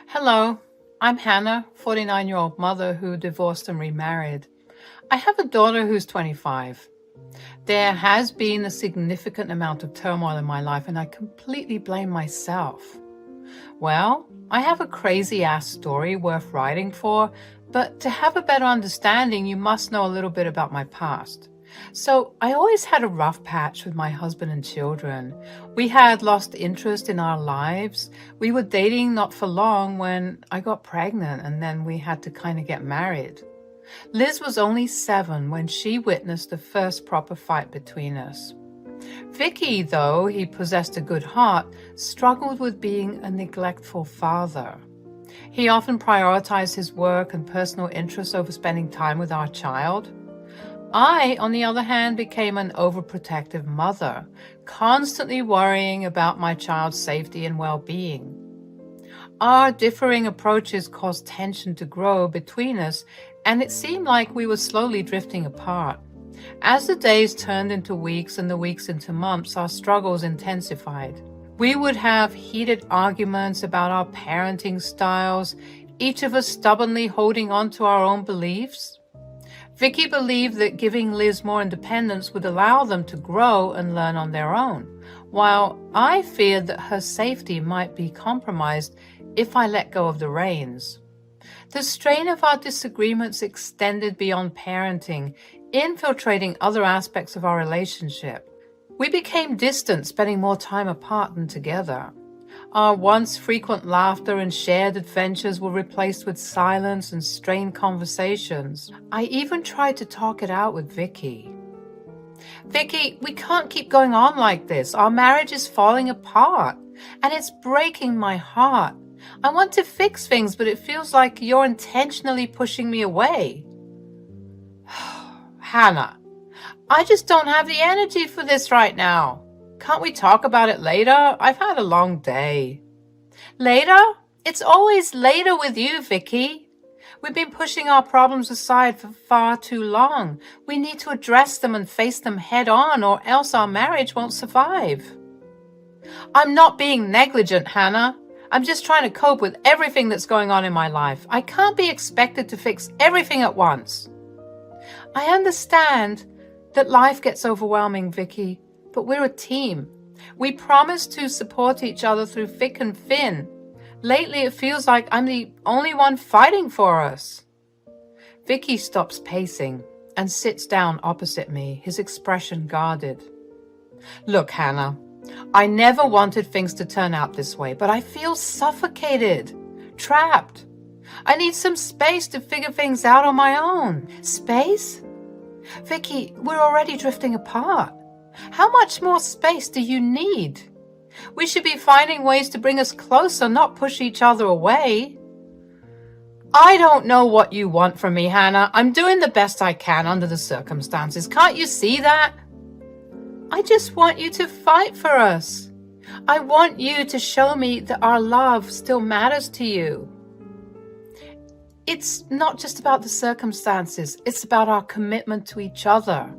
Hello, I'm Hannah, 49-year-old mother who divorced and remarried. I have a daughter who's 25. There has been a significant amount of turmoil in my life, and I completely blame myself. Well, I have a crazy-ass story worth writing for, but to have a better understanding, you must know a little bit about my past. So I always had a rough patch with my husband and children. We had lost interest in our lives. We were dating not for long when I got pregnant, and then we had to kind of get married. Liz was only 7 when she witnessed the first proper fight between us. Vicky, though he possessed a good heart, struggled with being a neglectful father. He often prioritized his work and personal interests over spending time with our child. I, on the other hand, became an overprotective mother, constantly worrying about my child's safety and well-being. Our differing approaches caused tension to grow between us, and it seemed like we were slowly drifting apart. As the days turned into weeks and the weeks into months, our struggles intensified. We would have heated arguments about our parenting styles, each of us stubbornly holding on to our own beliefs. Vicky believed that giving Liz more independence would allow them to grow and learn on their own, while I feared that her safety might be compromised if I let go of the reins. The strain of our disagreements extended beyond parenting, infiltrating other aspects of our relationship. We became distant, spending more time apart than together. Our once frequent laughter and shared adventures were replaced with silence and strained conversations. I even tried to talk it out with Vicky. Vicky, we can't keep going on like this. Our marriage is falling apart, and it's breaking my heart. I want to fix things, but it feels like you're intentionally pushing me away. Hannah, I just don't have the energy for this right now. Can't we talk about it later? I've had a long day. Later? It's always later with you, Vicky. We've been pushing our problems aside for far too long. We need to address them and face them head on, or else our marriage won't survive. I'm not being negligent, Hannah. I'm just trying to cope with everything that's going on in my life. I can't be expected to fix everything at once. I understand that life gets overwhelming, Vicky, but we're a team. We promise to support each other through thick and thin. Lately, it feels like I'm the only one fighting for us. Vicky stops pacing and sits down opposite me, his expression guarded. Look, Hannah, I never wanted things to turn out this way, but I feel suffocated, trapped. I need some space to figure things out on my own. Space? Vicky, we're already drifting apart. How much more space do you need? We should be finding ways to bring us closer, not push each other away. I don't know what you want from me, Hannah. I'm doing the best I can under the circumstances. Can't you see that? I just want you to fight for us. I want you to show me that our love still matters to you. It's not just about the circumstances. It's about our commitment to each other.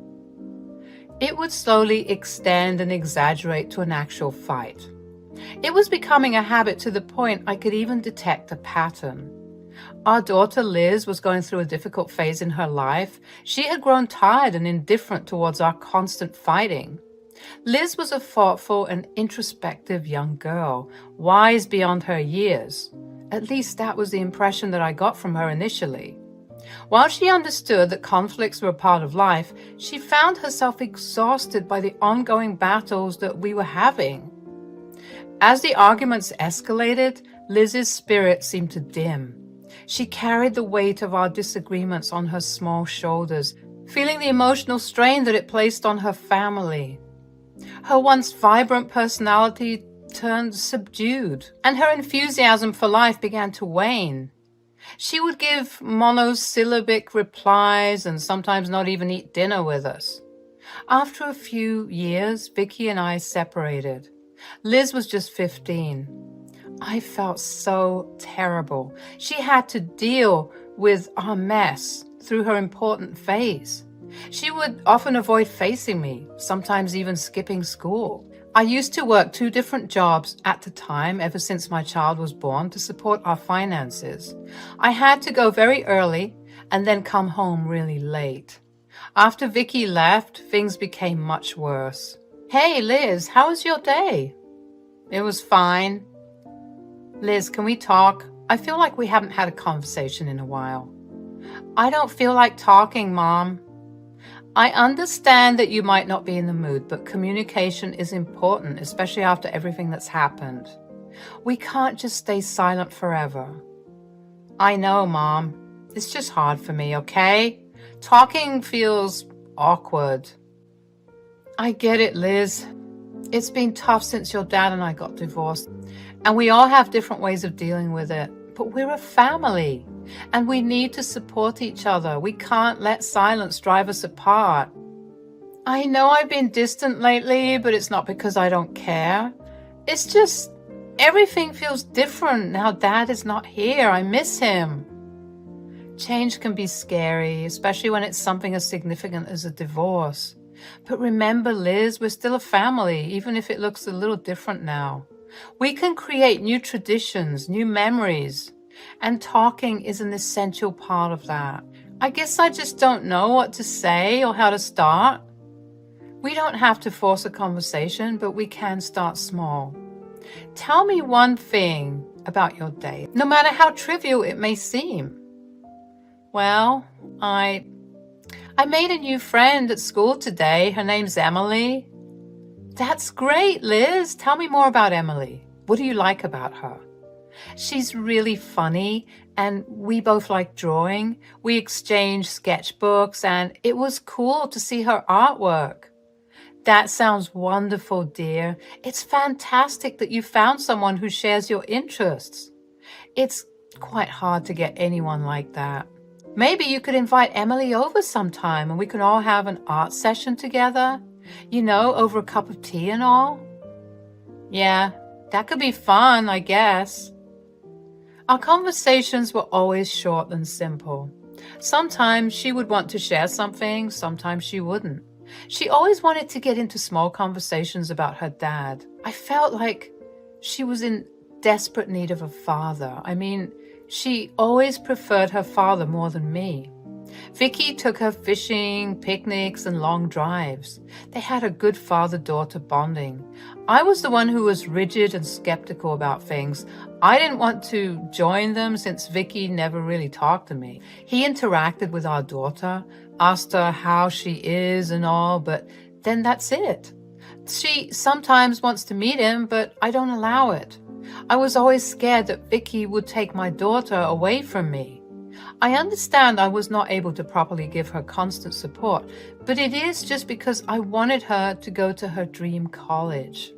It would slowly extend and exaggerate to an actual fight. It was becoming a habit to the point I could even detect a pattern. Our daughter Liz was going through a difficult phase in her life. She had grown tired and indifferent towards our constant fighting. Liz was a thoughtful and introspective young girl, wise beyond her years. At least that was the impression that I got from her initially. While she understood that conflicts were a part of life, she found herself exhausted by the ongoing battles that we were having. As the arguments escalated, Liz's spirit seemed to dim. She carried the weight of our disagreements on her small shoulders, feeling the emotional strain that it placed on her family. Her once vibrant personality turned subdued, and her enthusiasm for life began to wane. She would give monosyllabic replies and sometimes not even eat dinner with us. After a few years, Vicky and I separated. Liz was just 15. I felt so terrible. She had to deal with our mess through her important phase. She would often avoid facing me, sometimes even skipping school. I used to work 2 different jobs at the time ever since my child was born to support our finances. I had to go very early and then come home really late. After Vicky left, things became much worse. Hey, Liz, how was your day? It was fine. Liz, can we talk? I feel like we haven't had a conversation in a while. I don't feel like talking, Mom. I understand that you might not be in the mood, but communication is important, especially after everything that's happened. We can't just stay silent forever. I know, Mom. It's just hard for me, okay? Talking feels awkward. I get it, Liz. It's been tough since your dad and I got divorced, and we all have different ways of dealing with it. But we're a family, and we need to support each other. We can't let silence drive us apart. I know I've been distant lately, but it's not because I don't care. It's just everything feels different now Dad is not here. I miss him. Change can be scary, especially when it's something as significant as a divorce. But remember, Liz, we're still a family, even if it looks a little different now. We can create new traditions, new memories, and talking is an essential part of that. I guess I just don't know what to say or how to start. We don't have to force a conversation, but we can start small. Tell me one thing about your day, no matter how trivial it may seem. Well, I made a new friend at school today. Her name's Emily. That's great, Liz. Tell me more about Emily. What do you like about her? She's really funny, and we both like drawing. We exchanged sketchbooks, and it was cool to see her artwork. That sounds wonderful, dear. It's fantastic that you found someone who shares your interests. It's quite hard to get anyone like that. Maybe you could invite Emily over sometime and we could all have an art session together, over a cup of tea and all. Yeah, that could be fun, I guess. Our conversations were always short and simple. Sometimes she would want to share something, sometimes she wouldn't. She always wanted to get into small conversations about her dad. I felt like she was in desperate need of a father. She always preferred her father more than me. Vicky took her fishing, picnics, and long drives. They had a good father-daughter bonding. I was the one who was rigid and skeptical about things. I didn't want to join them since Vicky never really talked to me. He interacted with our daughter, asked her how she is and all, but then that's it. She sometimes wants to meet him, but I don't allow it. I was always scared that Vicky would take my daughter away from me. I understand I was not able to properly give her constant support, but it is just because I wanted her to go to her dream college.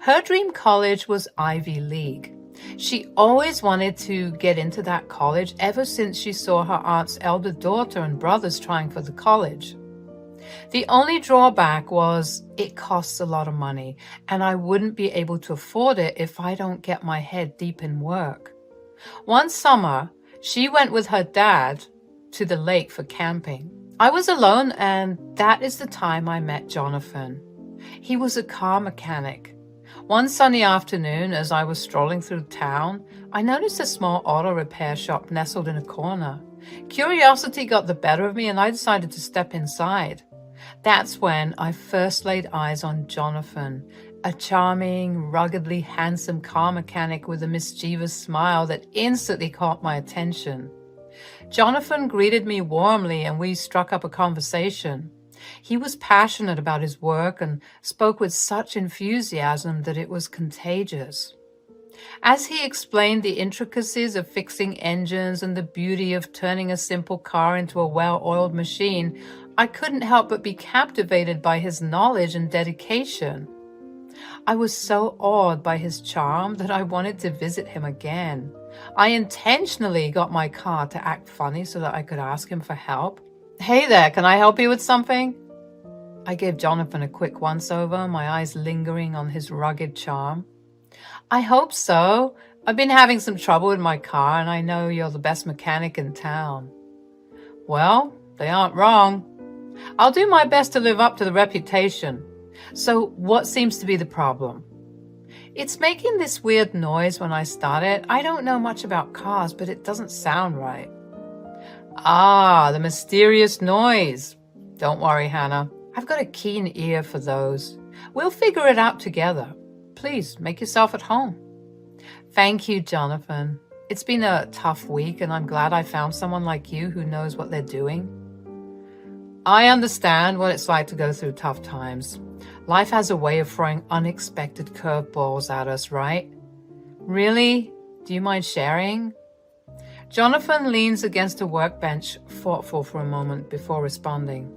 Her dream college was Ivy League. She always wanted to get into that college ever since she saw her aunt's elder daughter and brothers trying for the college. The only drawback was it costs a lot of money, and I wouldn't be able to afford it if I don't get my head deep in work. One summer, she went with her dad to the lake for camping. I was alone, and that is the time I met Jonathan. He was a car mechanic. One sunny afternoon, as I was strolling through town, I noticed a small auto repair shop nestled in a corner. Curiosity got the better of me, and I decided to step inside. That's when I first laid eyes on Jonathan, a charming, ruggedly handsome car mechanic with a mischievous smile that instantly caught my attention. Jonathan greeted me warmly and we struck up a conversation. He was passionate about his work and spoke with such enthusiasm that it was contagious. As he explained the intricacies of fixing engines and the beauty of turning a simple car into a well-oiled machine, I couldn't help but be captivated by his knowledge and dedication. I was so awed by his charm that I wanted to visit him again. I intentionally got my car to act funny so that I could ask him for help. "Hey there, can I help you with something?" I gave Jonathan a quick once-over, my eyes lingering on his rugged charm. "I hope so. I've been having some trouble with my car, and I know you're the best mechanic in town." "Well, they aren't wrong. I'll do my best to live up to the reputation. So what seems to be the problem?" "It's making this weird noise when I start it. I don't know much about cars, but it doesn't sound right." "Ah, the mysterious noise. Don't worry, Hannah. I've got a keen ear for those. We'll figure it out together. Please make yourself at home." "Thank you, Jonathan. It's been a tough week, and I'm glad I found someone like you who knows what they're doing." "I understand what it's like to go through tough times. Life has a way of throwing unexpected curveballs at us, right?" "Really? Do you mind sharing?" Jonathan leans against a workbench, thoughtful for a moment before responding.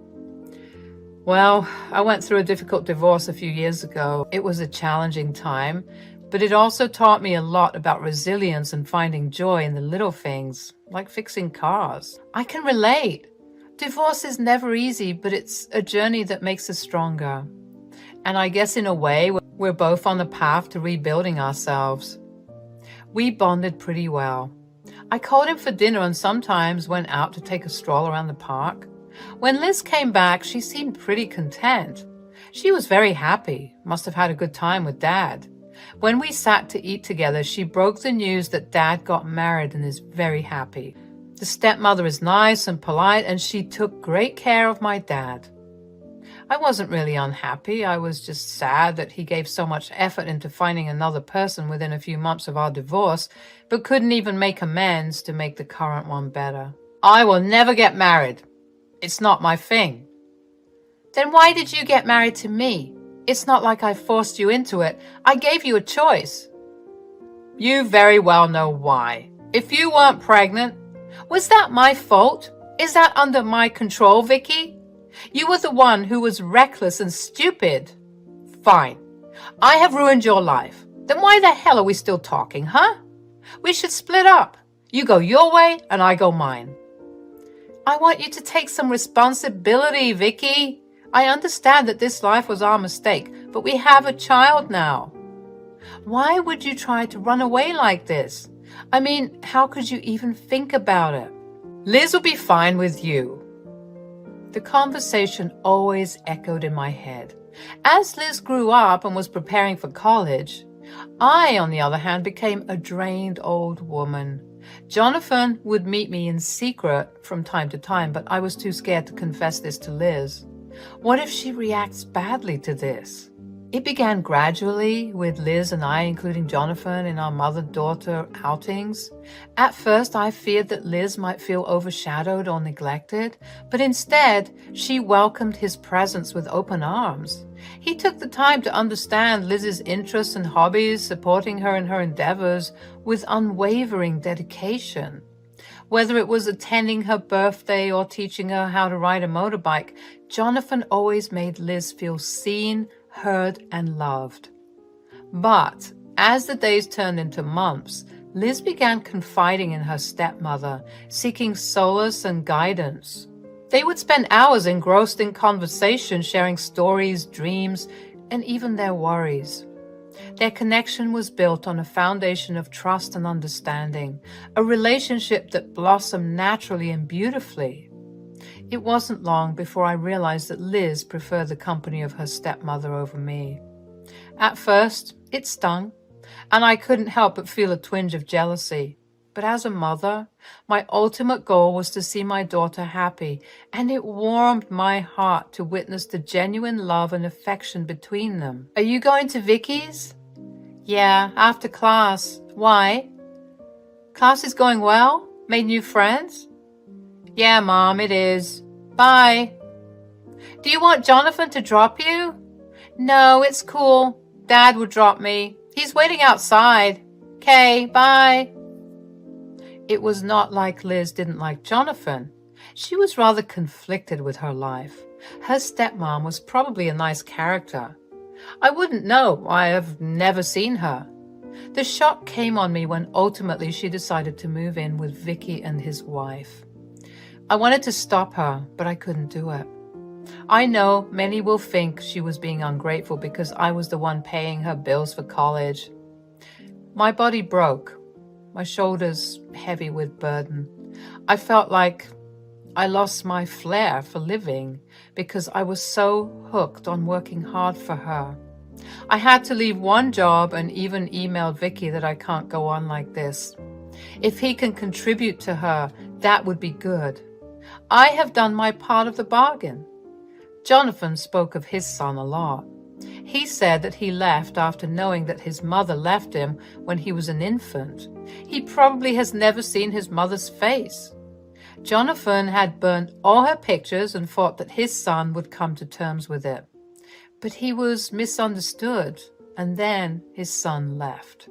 "Well, I went through a difficult divorce a few years ago. It was a challenging time, but it also taught me a lot about resilience and finding joy in the little things, like fixing cars. I can relate. Divorce is never easy, but it's a journey that makes us stronger. And I guess in a way, we're both on the path to rebuilding ourselves." We bonded pretty well. I called him for dinner and sometimes went out to take a stroll around the park. When Liz came back, she seemed pretty content. She was very happy, must have had a good time with Dad. When we sat to eat together, she broke the news that Dad got married and is very happy. The stepmother is nice and polite, and she took great care of my dad. I wasn't really unhappy. I was just sad that he gave so much effort into finding another person within a few months of our divorce, but couldn't even make amends to make the current one better. "I will never get married. It's not my thing." "Then why did you get married to me? It's not like I forced you into it. I gave you a choice." "You very well know why. If you weren't pregnant..." "Was that my fault? Is that under my control, Vicky? You were the one who was reckless and stupid. Fine. I have ruined your life. Then why the hell are we still talking, huh? We should split up. You go your way and I go mine. I want you to take some responsibility, Vicky. I understand that this life was our mistake, but we have a child now. Why would you try to run away like this? I mean, how could you even think about it? Liz will be fine with you. The conversation always echoed in my head. As Liz grew up and was preparing for college, I, on the other hand, became a drained old woman. Jonathan would meet me in secret from time to time, but I was too scared to confess this to Liz. What if she reacts badly to this? It began gradually with Liz and I, including Jonathan, in our mother-daughter outings. At first, I feared that Liz might feel overshadowed or neglected, but instead, she welcomed his presence with open arms. He took the time to understand Liz's interests and hobbies, supporting her in her endeavors with unwavering dedication. Whether it was attending her birthday or teaching her how to ride a motorbike, Jonathan always made Liz feel seen, heard, and loved. But as the days turned into months, Liz began confiding in her stepmother, seeking solace and guidance. They would spend hours engrossed in conversation, sharing stories, dreams, and even their worries. Their connection was built on a foundation of trust and understanding, a relationship that blossomed naturally and beautifully. It wasn't long before I realized that Liz preferred the company of her stepmother over me. At first, it stung, and I couldn't help but feel a twinge of jealousy. But as a mother, my ultimate goal was to see my daughter happy, and it warmed my heart to witness the genuine love and affection between them. Are you going to Vicky's? Yeah, after class. Why? Class is going well? Made new friends? Yeah, Mom, it is. Bye. Do you want Jonathan to drop you? No, it's cool. Dad will drop me. He's waiting outside. Okay, bye. It was not like Liz didn't like Jonathan. She was rather conflicted with her life. Her stepmom was probably a nice character. I wouldn't know. I have never seen her. The shock came on me when ultimately she decided to move in with Vicky and his wife. I wanted to stop her, but I couldn't do it. I know many will think she was being ungrateful because I was the one paying her bills for college. My body broke, my shoulders heavy with burden. I felt like I lost my flair for living because I was so hooked on working hard for her. I had to leave one job and even emailed Vicky that I can't go on like this. If he can contribute to her, that would be good. I have done my part of the bargain. Jonathan spoke of his son a lot. He said that he left after knowing that his mother left him when he was an infant. He probably has never seen his mother's face. Jonathan had burnt all her pictures and thought that his son would come to terms with it. But he was misunderstood, and then his son left.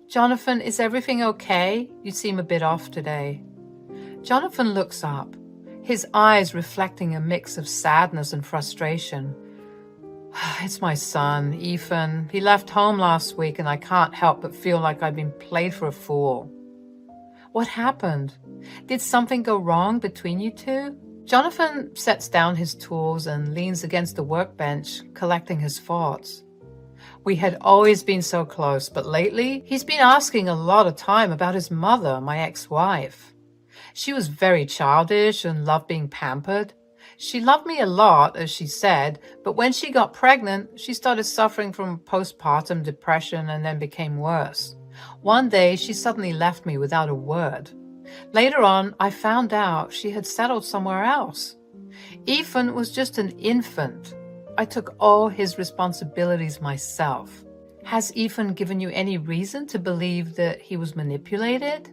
Jonathan, is everything okay? You seem a bit off today. Jonathan looks up, his eyes reflecting a mix of sadness and frustration. It's my son, Ethan. He left home last week and I can't help but feel like I've been played for a fool. What happened? Did something go wrong between you two? Jonathan sets down his tools and leans against the workbench, collecting his thoughts. We had always been so close, but lately he's been asking a lot of time about his mother, my ex-wife. She was very childish and loved being pampered. She loved me a lot, as she said, but when she got pregnant, she started suffering from postpartum depression and then became worse. One day, she suddenly left me without a word. Later on, I found out she had settled somewhere else. Ethan was just an infant. I took all his responsibilities myself. Has Ethan given you any reason to believe that he was manipulated?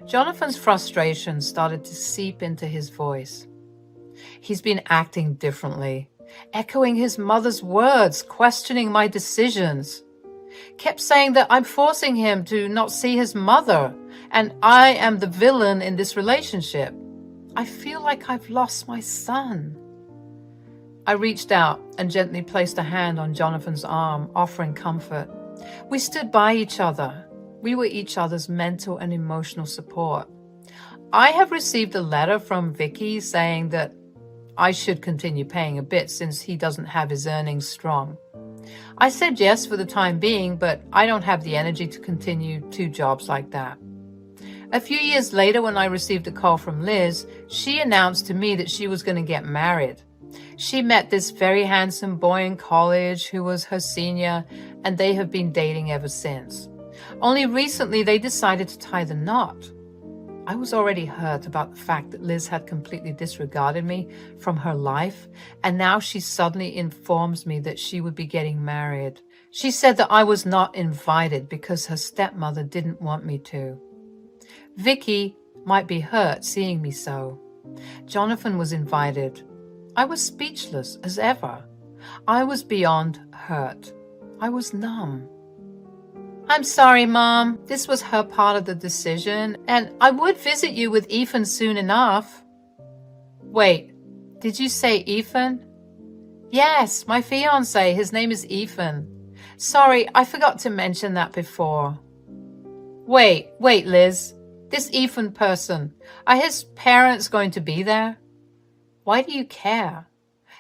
Jonathan's frustration started to seep into his voice. He's been acting differently, echoing his mother's words, questioning my decisions. Kept saying that I'm forcing him to not see his mother, and I am the villain in this relationship. I feel like I've lost my son." I reached out and gently placed a hand on Jonathan's arm, offering comfort. We stood by each other. We were each other's mental and emotional support. I have received a letter from Vicky saying that I should continue paying a bit since he doesn't have his earnings strong. I said yes for the time being, but I don't have the energy to continue 2 jobs like that. A few years later, when I received a call from Liz, she announced to me that she was going to get married. She met this very handsome boy in college who was her senior, and they have been dating ever since. Only recently they decided to tie the knot. I was already hurt about the fact that Liz had completely disregarded me from her life, and now she suddenly informs me that she would be getting married. She said that I was not invited because her stepmother didn't want me to. Vicky might be hurt seeing me so. Jonathan was invited. I was speechless as ever. I was beyond hurt. I was numb. "I'm sorry, Mom. This was her part of the decision, and I would visit you with Ethan soon enough." "Wait, did you say Ethan?" "Yes, my fiancé. His name is Ethan. Sorry, I forgot to mention that before." Wait, Liz. This Ethan person, are his parents going to be there?" "Why do you care?"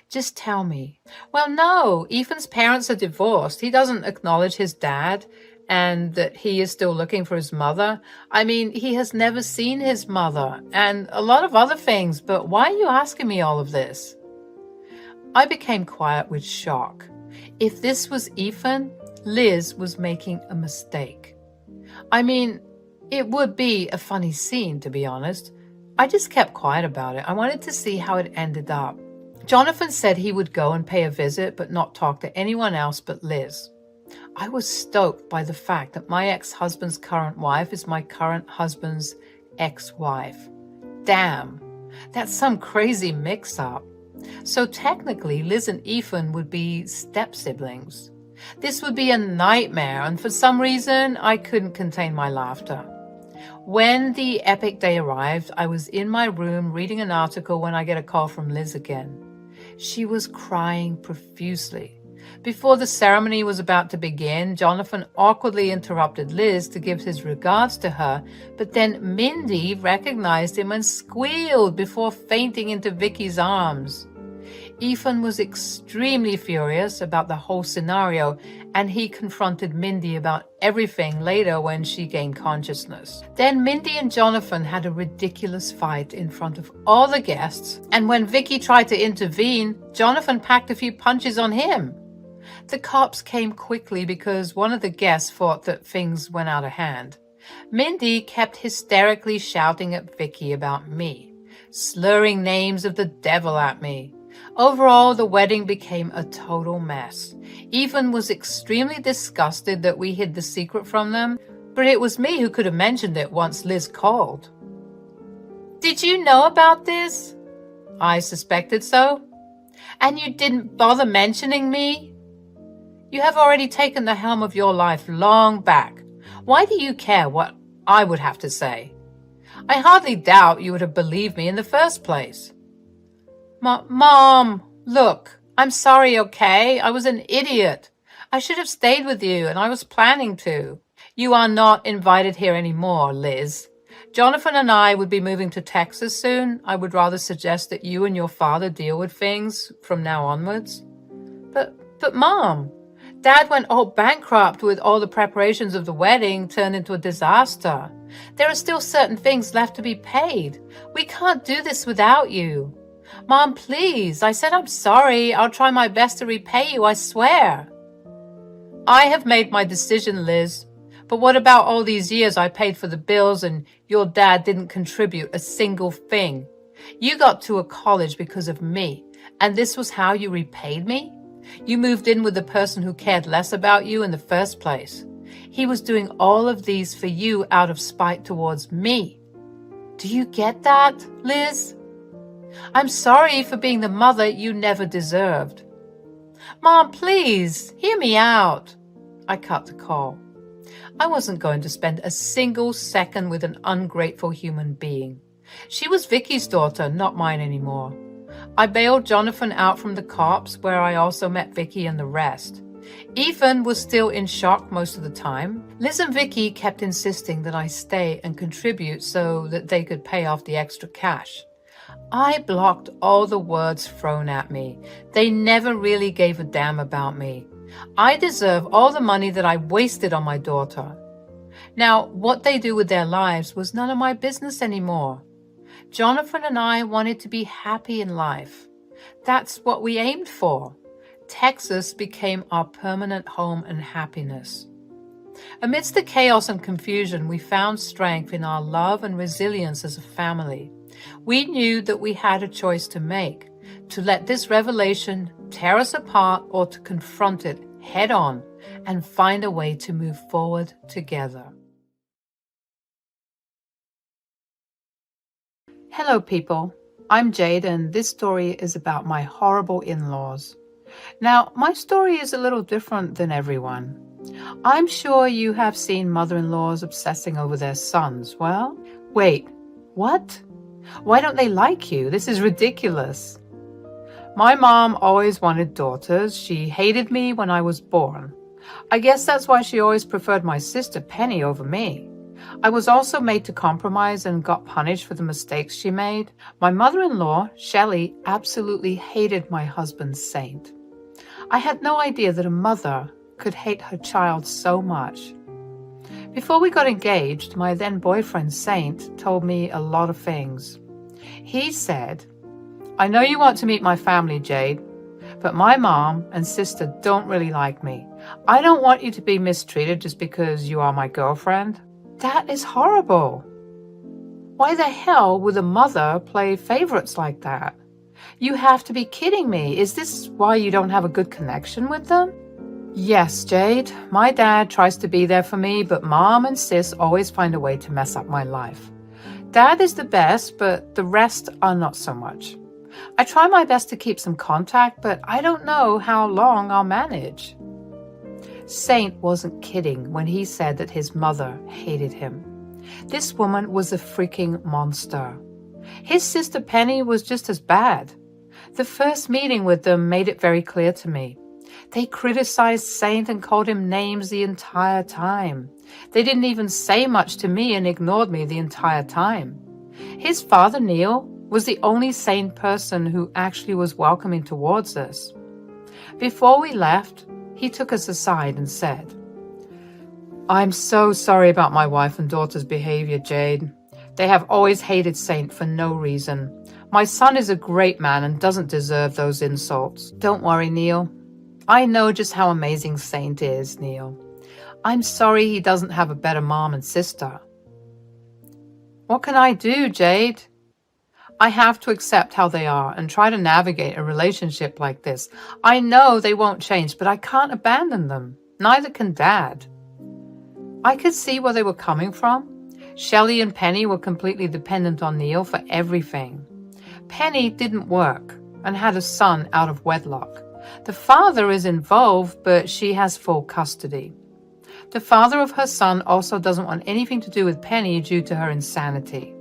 "Just tell me." "Well, no. Ethan's parents are divorced. He doesn't acknowledge his dad and that he is still looking for his mother. I mean, he has never seen his mother and a lot of other things, but why are you asking me all of this?" I became quiet with shock. If this was Ethan, Liz was making a mistake. I mean, it would be a funny scene, to be honest. I just kept quiet about it. I wanted to see how it ended up. Jonathan said he would go and pay a visit, but not talk to anyone else but Liz. I was stoked by the fact that my ex-husband's current wife is my current husband's ex-wife. Damn, that's some crazy mix-up. So technically, Liz and Ethan would be step-siblings. This would be a nightmare, and for some reason, I couldn't contain my laughter. When the epic day arrived, I was in my room reading an article when I get a call from Liz again. She was crying profusely. Before the ceremony was about to begin, Jonathan awkwardly interrupted Liz to give his regards to her, but then Mindy recognized him and squealed before fainting into Vicky's arms. Ethan was extremely furious about the whole scenario, and he confronted Mindy about everything later when she gained consciousness. Then Mindy and Jonathan had a ridiculous fight in front of all the guests, and when Vicky tried to intervene, Jonathan packed a few punches on him. The cops came quickly because one of the guests thought that things went out of hand. Mindy kept hysterically shouting at Vicky about me, slurring names of the devil at me. Overall, the wedding became a total mess. Ethan was extremely disgusted that we hid the secret from them, but it was me who could have mentioned it once Liz called. "Did you know about this?" "I suspected so." "And you didn't bother mentioning me?" "You have already taken the helm of your life long back. Why do you care what I would have to say? I hardly doubt you would have believed me in the first place." Mom, look, I'm sorry, okay? I was an idiot. I should have stayed with you, and I was planning to. You are not invited here anymore, Liz. Jonathan and I would be moving to Texas soon. I would rather suggest that you and your father deal with things from now onwards. But Mom, Dad went all bankrupt with all the preparations of the wedding turned into a disaster. There are still certain things left to be paid. We can't do this without you. Mom, please. I said I'm sorry. I'll try my best to repay you, I swear. I have made my decision, Liz. But what about all these years I paid for the bills and your dad didn't contribute a single thing? You got to a college because of me, and this was how you repaid me? You moved in with the person who cared less about you in the first place. He was doing all of these for you out of spite towards me. Do you get that, Liz? I'm sorry for being the mother you never deserved. Mom, please, hear me out. I cut the call. I wasn't going to spend a single second with an ungrateful human being. She was Vicky's daughter, not mine anymore. I bailed Jonathan out from the cops, where I also met Vicky and the rest. Ethan was still in shock most of the time. Liz and Vicky kept insisting that I stay and contribute so that they could pay off the extra cash. I blocked all the words thrown at me. They never really gave a damn about me. I deserve all the money that I wasted on my daughter. Now, what they do with their lives was none of my business anymore. Jonathan and I wanted to be happy in life. That's what we aimed for. Texas became our permanent home and happiness. Amidst the chaos and confusion, we found strength in our love and resilience as a family. We knew that we had a choice to make, to let this revelation tear us apart or to confront it head on and find a way to move forward together. Hello, people. I'm Jade, and this story is about my horrible in-laws. Now, my story is a little different than everyone. I'm sure you have seen mother-in-laws obsessing over their sons. Well, wait, what? Why don't they like you? This is ridiculous. My mom always wanted daughters. She hated me when I was born. I guess that's why she always preferred my sister Penny over me. I was also made to compromise and got punished for the mistakes she made. My mother-in-law, Shelley, absolutely hated my husband, Saint. I had no idea that a mother could hate her child so much. Before we got engaged, my then boyfriend, Saint, told me a lot of things. He said, "I know you want to meet my family, Jade, but my mom and sister don't really like me. I don't want you to be mistreated just because you are my girlfriend." That is horrible. Why the hell would a mother play favorites like that? You have to be kidding me. Is this why you don't have a good connection with them? Yes, Jade. My dad tries to be there for me, but mom and sis always find a way to mess up my life. Dad is the best, but the rest are not so much. I try my best to keep some contact, but I don't know how long I'll manage. Saint wasn't kidding when he said that his mother hated him. This woman was a freaking monster. His sister Penny was just as bad. The first meeting with them made it very clear to me. They criticized Saint and called him names the entire time. They didn't even say much to me and ignored me the entire time. His father, Neil, was the only sane person who actually was welcoming towards us. Before we left, he took us aside and said, "I'm so sorry about my wife and daughter's behavior, Jade. They have always hated Saint for no reason. My son is a great man and doesn't deserve those insults. Don't worry, Neil. I know just how amazing Saint is, Neil. I'm sorry he doesn't have a better mom and sister." What can I do, Jade? I have to accept how they are and try to navigate a relationship like this. I know they won't change, but I can't abandon them. Neither can Dad. I could see where they were coming from. Shelley and Penny were completely dependent on Neil for everything. Penny didn't work and had a son out of wedlock. The father is involved, but she has full custody. The father of her son also doesn't want anything to do with Penny due to her insanity.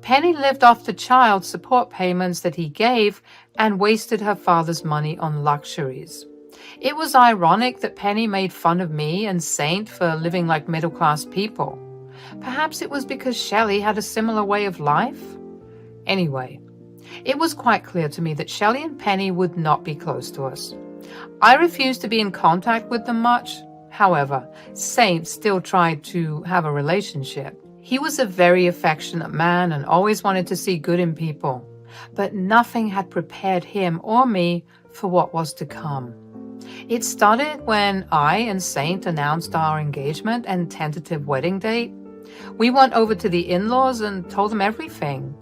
Penny lived off the child support payments that he gave and wasted her father's money on luxuries. It was ironic that Penny made fun of me and Saint for living like middle-class people. Perhaps it was because Shelley had a similar way of life? Anyway, it was quite clear to me that Shelley and Penny would not be close to us. I refused to be in contact with them much. However, Saint still tried to have a relationship. He was a very affectionate man and always wanted to see good in people, but nothing had prepared him or me for what was to come. It started when I and Saint announced our engagement and tentative wedding date. We went over to the in-laws and told them everything.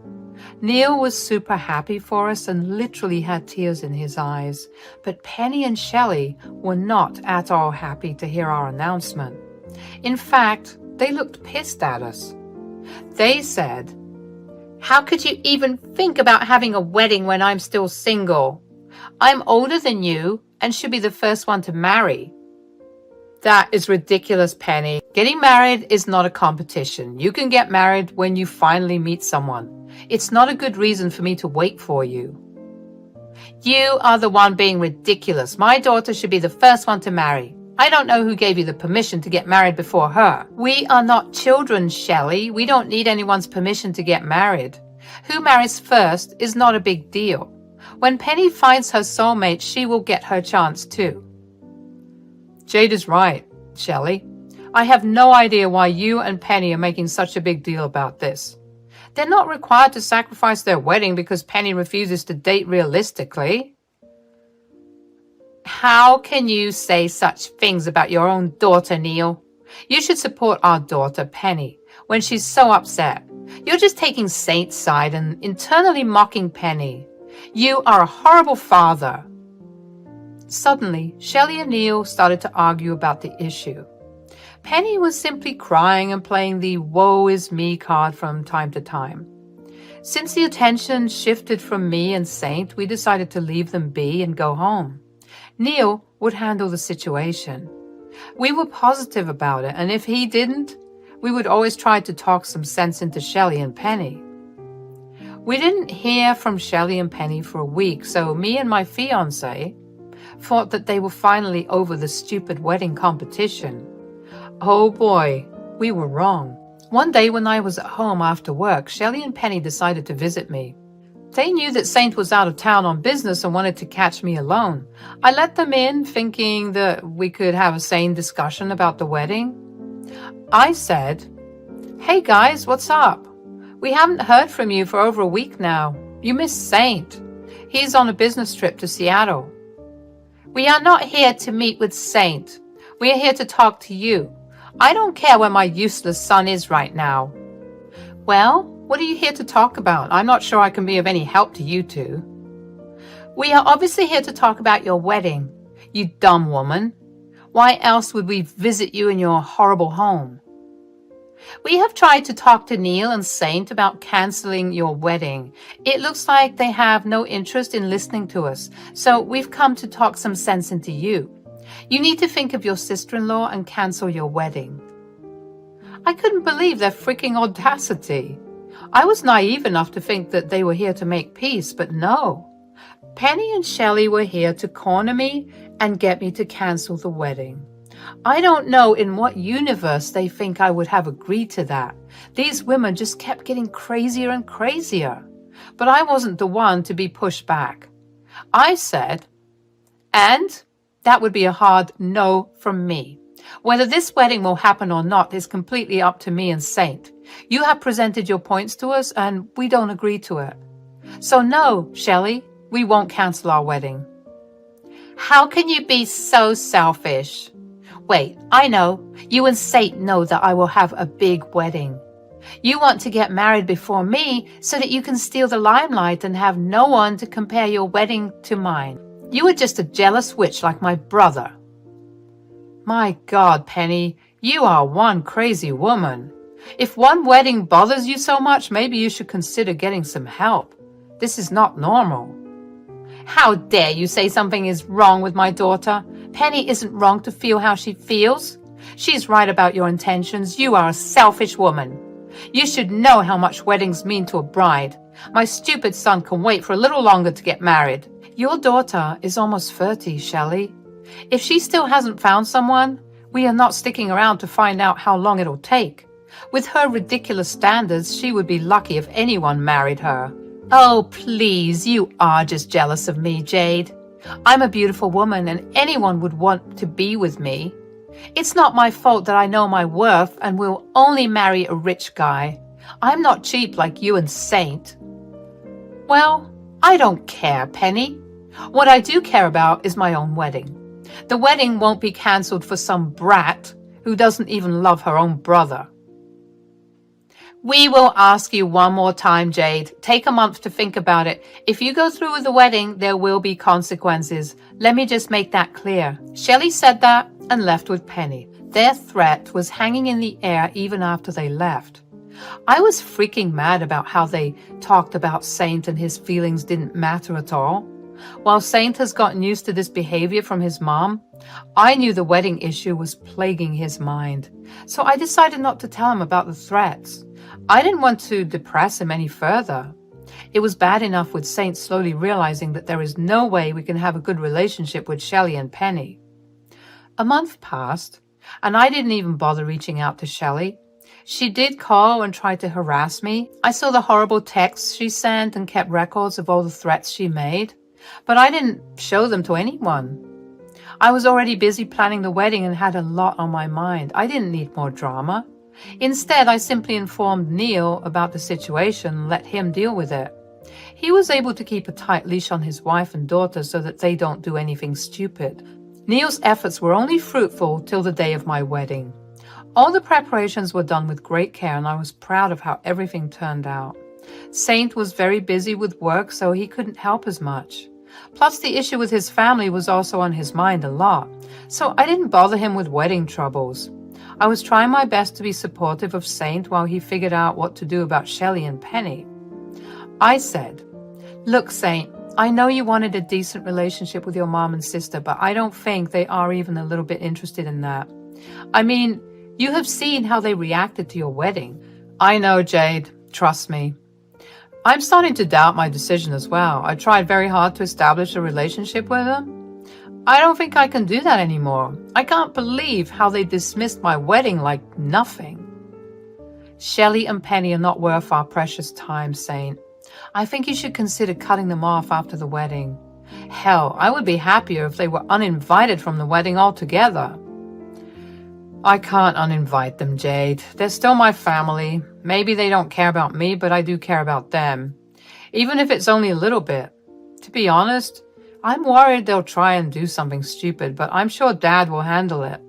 Neil was super happy for us and literally had tears in his eyes, but Penny and Shelley were not at all happy to hear our announcement. In fact, they looked pissed at us. They said, "How could you even think about having a wedding when I'm still single? I'm older than you and should be the first one to marry." That is ridiculous, Penny. Getting married is not a competition. You can get married when you finally meet someone. It's not a good reason for me to wait for you. You are the one being ridiculous. My daughter should be the first one to marry. I don't know who gave you the permission to get married before her. We are not children, Shelley. We don't need anyone's permission to get married. Who marries first is not a big deal. When Penny finds her soulmate, she will get her chance too. Jade is right, Shelley. I have no idea why you and Penny are making such a big deal about this. They're not required to sacrifice their wedding because Penny refuses to date realistically. How can you say such things about your own daughter, Neil? You should support our daughter, Penny, when she's so upset. You're just taking Saint's side and internally mocking Penny. You are a horrible father. Suddenly, Shelley and Neil started to argue about the issue. Penny was simply crying and playing the woe is me card from time to time. Since the attention shifted from me and Saint, we decided to leave them be and go home. Neil would handle the situation. We were positive about it, and if he didn't, we would always try to talk some sense into Shelley and Penny. We didn't hear from Shelley and Penny for a week, so me and my fiancé thought that they were finally over the stupid wedding competition. Oh boy, we were wrong. One day when I was at home after work, Shelley and Penny decided to visit me. They knew that Saint was out of town on business and wanted to catch me alone. I let them in, thinking that we could have a sane discussion about the wedding. I said, "Hey guys, what's up? We haven't heard from you for over a week now. You missed Saint. He's on a business trip to Seattle." "We are not here to meet with Saint. We are here to talk to you. I don't care where my useless son is right now." "Well, what are you here to talk about? I'm not sure I can be of any help to you two." "We are obviously here to talk about your wedding, you dumb woman. Why else would we visit you in your horrible home?" "We have tried to talk to Neil and Saint about canceling your wedding. It looks like they have no interest in listening to us, so we've come to talk some sense into you. You need to think of your sister-in-law and cancel your wedding." I couldn't believe their freaking audacity. I was naive enough to think that they were here to make peace, but no. Penny and Shelley were here to corner me and get me to cancel the wedding. I don't know in what universe they think I would have agreed to that. These women just kept getting crazier and crazier. But I wasn't the one to be pushed back. I said, and that would be a hard no from me. Whether this wedding will happen or not is completely up to me and Saint. You have presented your points to us and we don't agree to it. So no, Shelley, we won't cancel our wedding. How can you be so selfish? Wait, I know. You and Saint know that I will have a big wedding. You want to get married before me so that you can steal the limelight and have no one to compare your wedding to mine. You are just a jealous witch like my brother. My God, Penny, you are one crazy woman. If one wedding bothers you so much, maybe you should consider getting some help. This is not normal. How dare you say something is wrong with my daughter? Penny isn't wrong to feel how she feels. She's right about your intentions. You are a selfish woman. You should know how much weddings mean to a bride. My stupid son can wait for a little longer to get married. Your daughter is almost 30, Shelley. If she still hasn't found someone, we are not sticking around to find out how long it'll take. With her ridiculous standards, she would be lucky if anyone married her. Oh, please, you are just jealous of me, Jade. I'm a beautiful woman and anyone would want to be with me. It's not my fault that I know my worth and will only marry a rich guy. I'm not cheap like you and Saint. Well, I don't care, Penny. What I do care about is my own wedding. The wedding won't be cancelled for some brat who doesn't even love her own brother. We will ask you one more time, Jade. Take a month to think about it. If you go through with the wedding, there will be consequences. Let me just make that clear. Shelley said that and left with Penny. Their threat was hanging in the air even after they left. I was freaking mad about how they talked about Saint and his feelings didn't matter at all. While Saint has gotten used to this behavior from his mom, I knew the wedding issue was plaguing his mind. So I decided not to tell him about the threats. I didn't want to depress him any further. It was bad enough with Saint slowly realizing that there is no way we can have a good relationship with Shelley and Penny. A month passed, and I didn't even bother reaching out to Shelley. She did call and try to harass me. I saw the horrible texts she sent and kept records of all the threats she made, but I didn't show them to anyone. I was already busy planning the wedding and had a lot on my mind. I didn't need more drama. Instead, I simply informed Neil about the situation and let him deal with it. He was able to keep a tight leash on his wife and daughter so that they don't do anything stupid. Neil's efforts were only fruitful till the day of my wedding. All the preparations were done with great care, and I was proud of how everything turned out. Saint was very busy with work, so he couldn't help as much. Plus, the issue with his family was also on his mind a lot, so I didn't bother him with wedding troubles. I was trying my best to be supportive of Saint while he figured out what to do about Shelley and Penny. I said, "Look, Saint, I know you wanted a decent relationship with your mom and sister, but I don't think they are even a little bit interested in that. I mean, you have seen how they reacted to your wedding." "I know, Jade. Trust me." I'm starting to doubt my decision as well. I tried very hard to establish a relationship with them. I don't think I can do that anymore. I can't believe how they dismissed my wedding like nothing. Shelley and Penny are not worth our precious time, Saint. I think you should consider cutting them off after the wedding. Hell, I would be happier if they were uninvited from the wedding altogether. I can't uninvite them, Jade. They're still my family. Maybe they don't care about me, but I do care about them. Even if it's only a little bit. To be honest, I'm worried they'll try and do something stupid, but I'm sure Dad will handle it.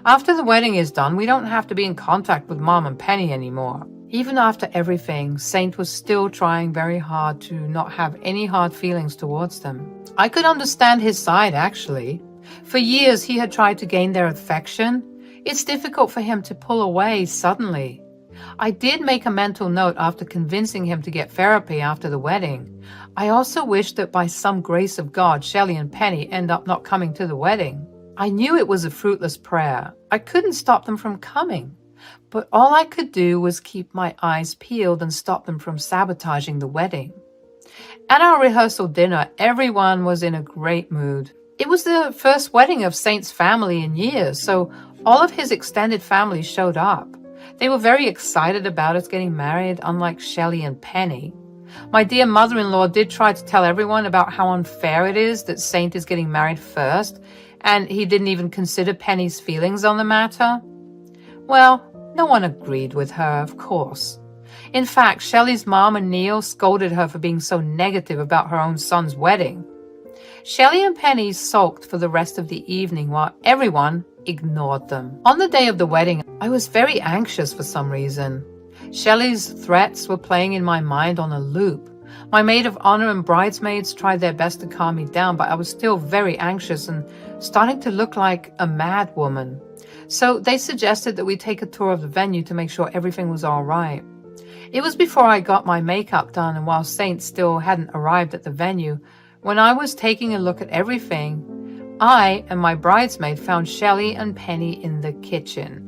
After the wedding is done, we don't have to be in contact with Mom and Penny anymore. Even after everything, Saint was still trying very hard to not have any hard feelings towards them. I could understand his side, actually. For years, he had tried to gain their affection. It's difficult for him to pull away suddenly. I did make a mental note after convincing him to get therapy after the wedding. I also wished that by some grace of God, Shelley and Penny end up not coming to the wedding. I knew it was a fruitless prayer. I couldn't stop them from coming. But all I could do was keep my eyes peeled and stop them from sabotaging the wedding. At our rehearsal dinner, everyone was in a great mood. It was the first wedding of Saint's family in years, so all of his extended family showed up. They were very excited about us getting married, unlike Shelley and Penny. My dear mother-in-law did try to tell everyone about how unfair it is that Saint is getting married first, and he didn't even consider Penny's feelings on the matter. Well, no one agreed with her, of course. In fact, Shelley's mom and Neil scolded her for being so negative about her own son's wedding. Shelley and Penny sulked for the rest of the evening while everyone ignored them. On the day of the wedding, I was very anxious for some reason. Shelley's threats were playing in my mind on a loop. My maid of honor and bridesmaids tried their best to calm me down, but I was still very anxious and starting to look like a mad woman. So they suggested that we take a tour of the venue to make sure everything was all right. It was before I got my makeup done, and while Saint still hadn't arrived at the venue, when I was taking a look at everything, I and my bridesmaid found Shelley and Penny in the kitchen.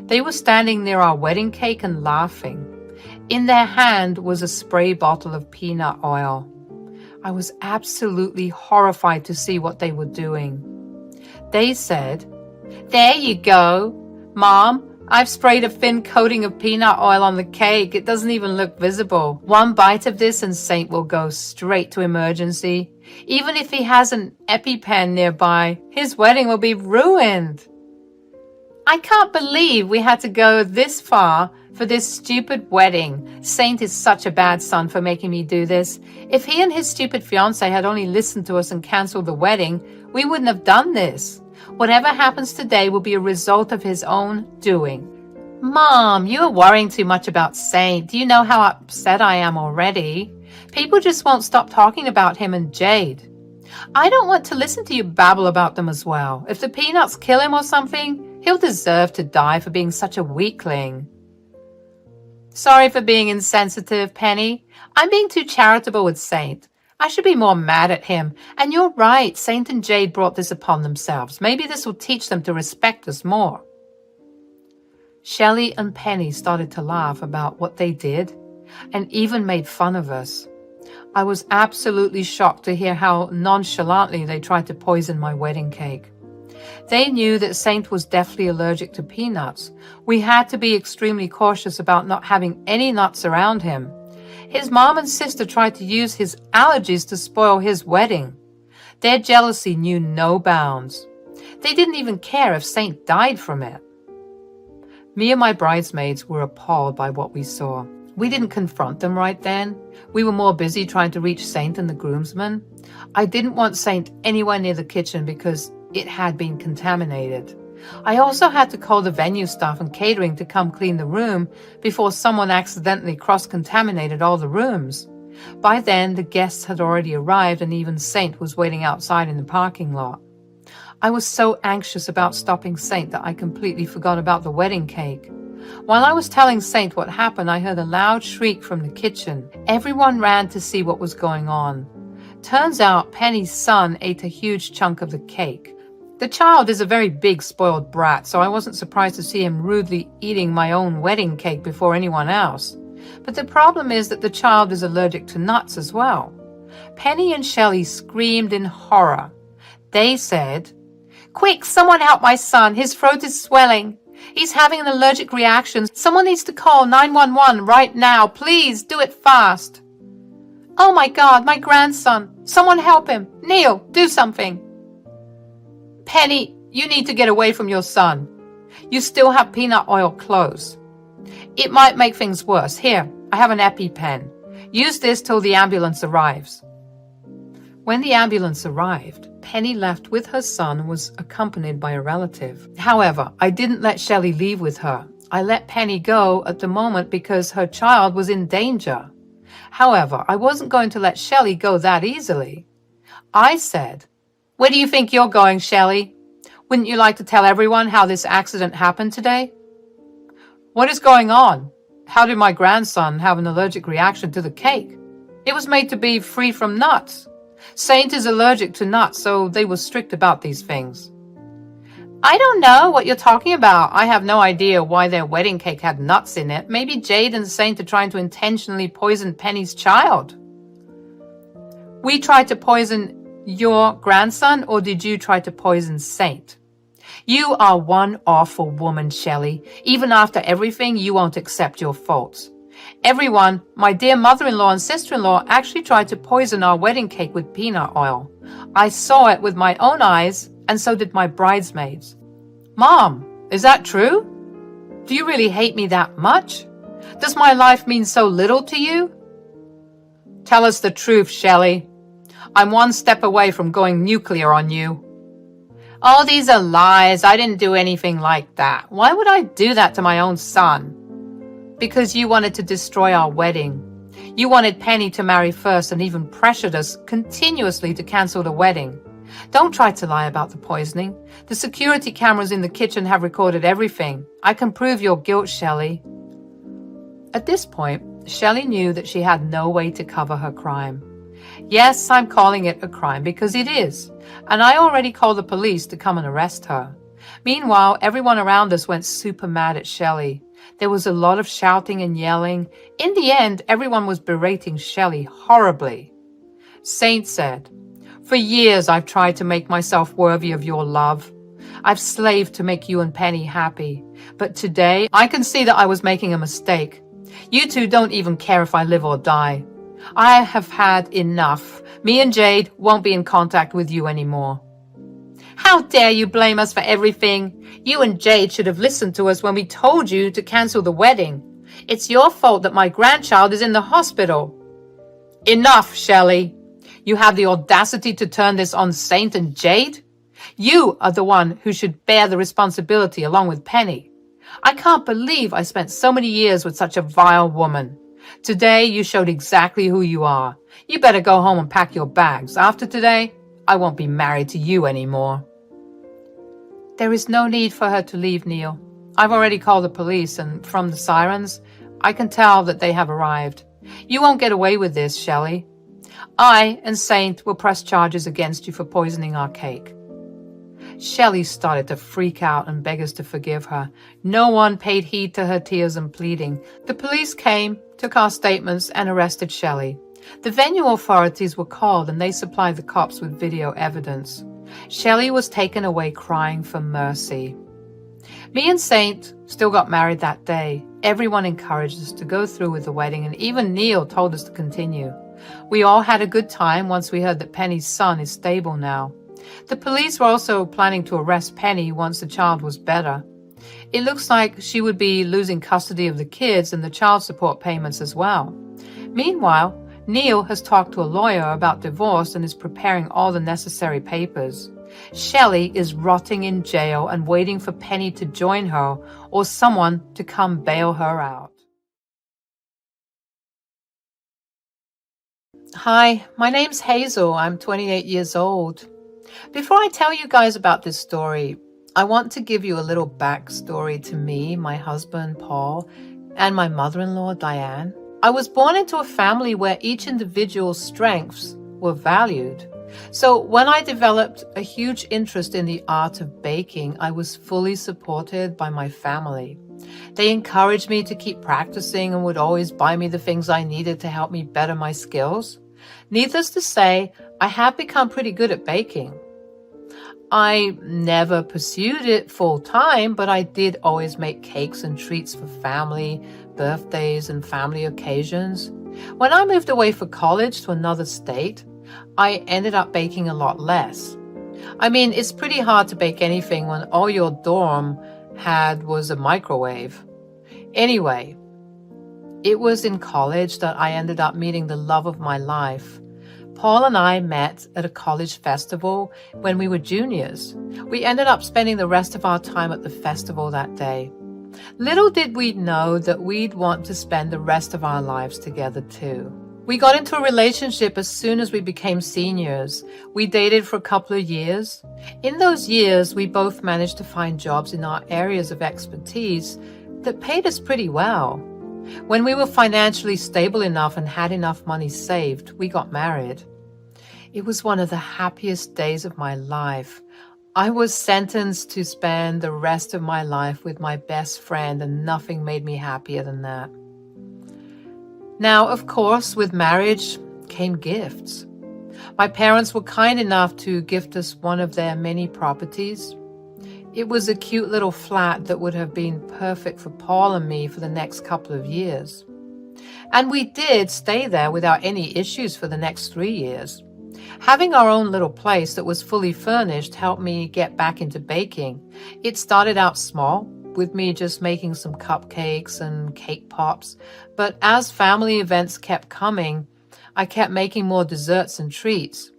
They were standing near our wedding cake and laughing. In their hand was a spray bottle of peanut oil. I was absolutely horrified to see what they were doing. They said, "There you go. Mom, I've sprayed a thin coating of peanut oil on the cake. It doesn't even look visible. One bite of this and Saint will go straight to emergency. Even if he has an EpiPen nearby, his wedding will be ruined." I can't believe we had to go this far for this stupid wedding. Saint is such a bad son for making me do this. If he and his stupid fiancé had only listened to us and canceled the wedding, we wouldn't have done this. Whatever happens today will be a result of his own doing. Mom, you are worrying too much about Saint. Do you know how upset I am already? People just won't stop talking about him and Jade. I don't want to listen to you babble about them as well. If the peanuts kill him or something, he'll deserve to die for being such a weakling. Sorry for being insensitive, Penny. I'm being too charitable with Saint. I should be more mad at him. And you're right, Saint and Jade brought this upon themselves. Maybe this will teach them to respect us more. Shelley and Penny started to laugh about what they did and even made fun of us. I was absolutely shocked to hear how nonchalantly they tried to poison my wedding cake. They knew that Saint was deathly allergic to peanuts. We had to be extremely cautious about not having any nuts around him. His mom and sister tried to use his allergies to spoil his wedding. Their jealousy knew no bounds. They didn't even care if Saint died from it. Me and my bridesmaids were appalled by what we saw. We didn't confront them right then. We were more busy trying to reach Saint and the groomsmen. I didn't want Saint anywhere near the kitchen because it had been contaminated. I also had to call the venue staff and catering to come clean the room before someone accidentally cross-contaminated all the rooms. By then, the guests had already arrived and even Saint was waiting outside in the parking lot. I was so anxious about stopping Saint that I completely forgot about the wedding cake. While I was telling Saint what happened, I heard a loud shriek from the kitchen. Everyone ran to see what was going on. Turns out Penny's son ate a huge chunk of the cake. The child is a very big spoiled brat, so I wasn't surprised to see him rudely eating my own wedding cake before anyone else. But the problem is that the child is allergic to nuts as well. Penny and Shelley screamed in horror. They said, "Quick, someone help my son. His throat is swelling. He's having an allergic reaction. Someone needs to call 911 right now. Please, do it fast." "Oh my God, my grandson. Someone help him. Neil, do something." "Penny, you need to get away from your son. You still have peanut oil clothes. It might make things worse. Here, I have an EpiPen. Use this till the ambulance arrives." When the ambulance arrived, Penny left with her son and was accompanied by a relative. However, I didn't let Shelley leave with her. I let Penny go at the moment because her child was in danger. However, I wasn't going to let Shelley go that easily. I said, "Where do you think you're going, Shelley? Wouldn't you like to tell everyone how this accident happened today?" "What is going on? How did my grandson have an allergic reaction to the cake? It was made to be free from nuts. Saint is allergic to nuts, so they were strict about these things." "I don't know what you're talking about. I have no idea why their wedding cake had nuts in it. Maybe Jade and Saint are trying to intentionally poison Penny's child." "We tried to poison your grandson, or did you try to poison Saint?" "You are one awful woman, Shelley. Even after everything, you won't accept your faults. Everyone, my dear mother-in-law and sister-in-law, actually tried to poison our wedding cake with peanut oil. I saw it with my own eyes, and so did my bridesmaids." "Mom, is that true? Do you really hate me that much? Does my life mean so little to you?" "Tell us the truth, Shelley. I'm one step away from going nuclear on you." "Oh, these are lies. I didn't do anything like that. Why would I do that to my own son?" "Because you wanted to destroy our wedding. You wanted Penny to marry first and even pressured us continuously to cancel the wedding. Don't try to lie about the poisoning. The security cameras in the kitchen have recorded everything. I can prove your guilt, Shelley." At this point, Shelley knew that she had no way to cover her crime. Yes, I'm calling it a crime because it is, and I already called the police to come and arrest her. Meanwhile, everyone around us went super mad at Shelley. There was a lot of shouting and yelling. In the end, everyone was berating Shelley horribly. Saint said, "For years I've tried to make myself worthy of your love. I've slaved to make you and Penny happy. But today, I can see that I was making a mistake. You two don't even care if I live or die. I have had enough. Me and Jade won't be in contact with you anymore." "How dare you blame us for everything? You and Jade should have listened to us when we told you to cancel the wedding. It's your fault that my grandchild is in the hospital." "Enough, Shelley. You have the audacity to turn this on Saint and Jade? You are the one who should bear the responsibility along with Penny. I can't believe I spent so many years with such a vile woman. Today you showed exactly who you are. You better go home and pack your bags. After today, I won't be married to you anymore." "There is no need for her to leave, Neil. I've already called the police, and from the sirens, I can tell that they have arrived. You won't get away with this, Shelley. I and Saint will press charges against you for poisoning our cake." Shelley started to freak out and beg us to forgive her. No one paid heed to her tears and pleading. The police came, took our statements, and arrested Shelley. The venue authorities were called and they supplied the cops with video evidence. Shelley was taken away crying for mercy. Me and Saint still got married that day. Everyone encouraged us to go through with the wedding, and even Neil told us to continue. We all had a good time once we heard that Penny's son is stable now. The police were also planning to arrest Penny once the child was better. It looks like she would be losing custody of the kids and the child support payments as well. Meanwhile, Neil has talked to a lawyer about divorce and is preparing all the necessary papers. Shelley is rotting in jail and waiting for Penny to join her or someone to come bail her out. Hi, my name's Hazel. I'm 28 years old. Before I tell you guys about this story, I want to give you a little backstory to me, my husband, Paul, and my mother-in-law, Diane. I was born into a family where each individual's strengths were valued. So when I developed a huge interest in the art of baking, I was fully supported by my family. They encouraged me to keep practicing and would always buy me the things I needed to help me better my skills. Needless to say, I have become pretty good at baking. I never pursued it full time, but I did always make cakes and treats for family, birthdays, and family occasions. When I moved away for college to another state, I ended up baking a lot less. I mean, it's pretty hard to bake anything when all your dorm had was a microwave. Anyway, it was in college that I ended up meeting the love of my life. Paul and I met at a college festival when we were juniors. We ended up spending the rest of our time at the festival that day. Little did we know that we'd want to spend the rest of our lives together too. We got into a relationship as soon as we became seniors. We dated for a couple of years. In those years, we both managed to find jobs in our areas of expertise that paid us pretty well. When we were financially stable enough and had enough money saved, we got married. It was one of the happiest days of my life. I was sentenced to spend the rest of my life with my best friend, and nothing made me happier than that. Now, of course, with marriage came gifts. My parents were kind enough to gift us one of their many properties. It was a cute little flat that would have been perfect for Paul and me for the next couple of years. And we did stay there without any issues for the next 3 years. Having our own little place that was fully furnished helped me get back into baking. It started out small, with me just making some cupcakes and cake pops. But as family events kept coming, I kept making more desserts and treats.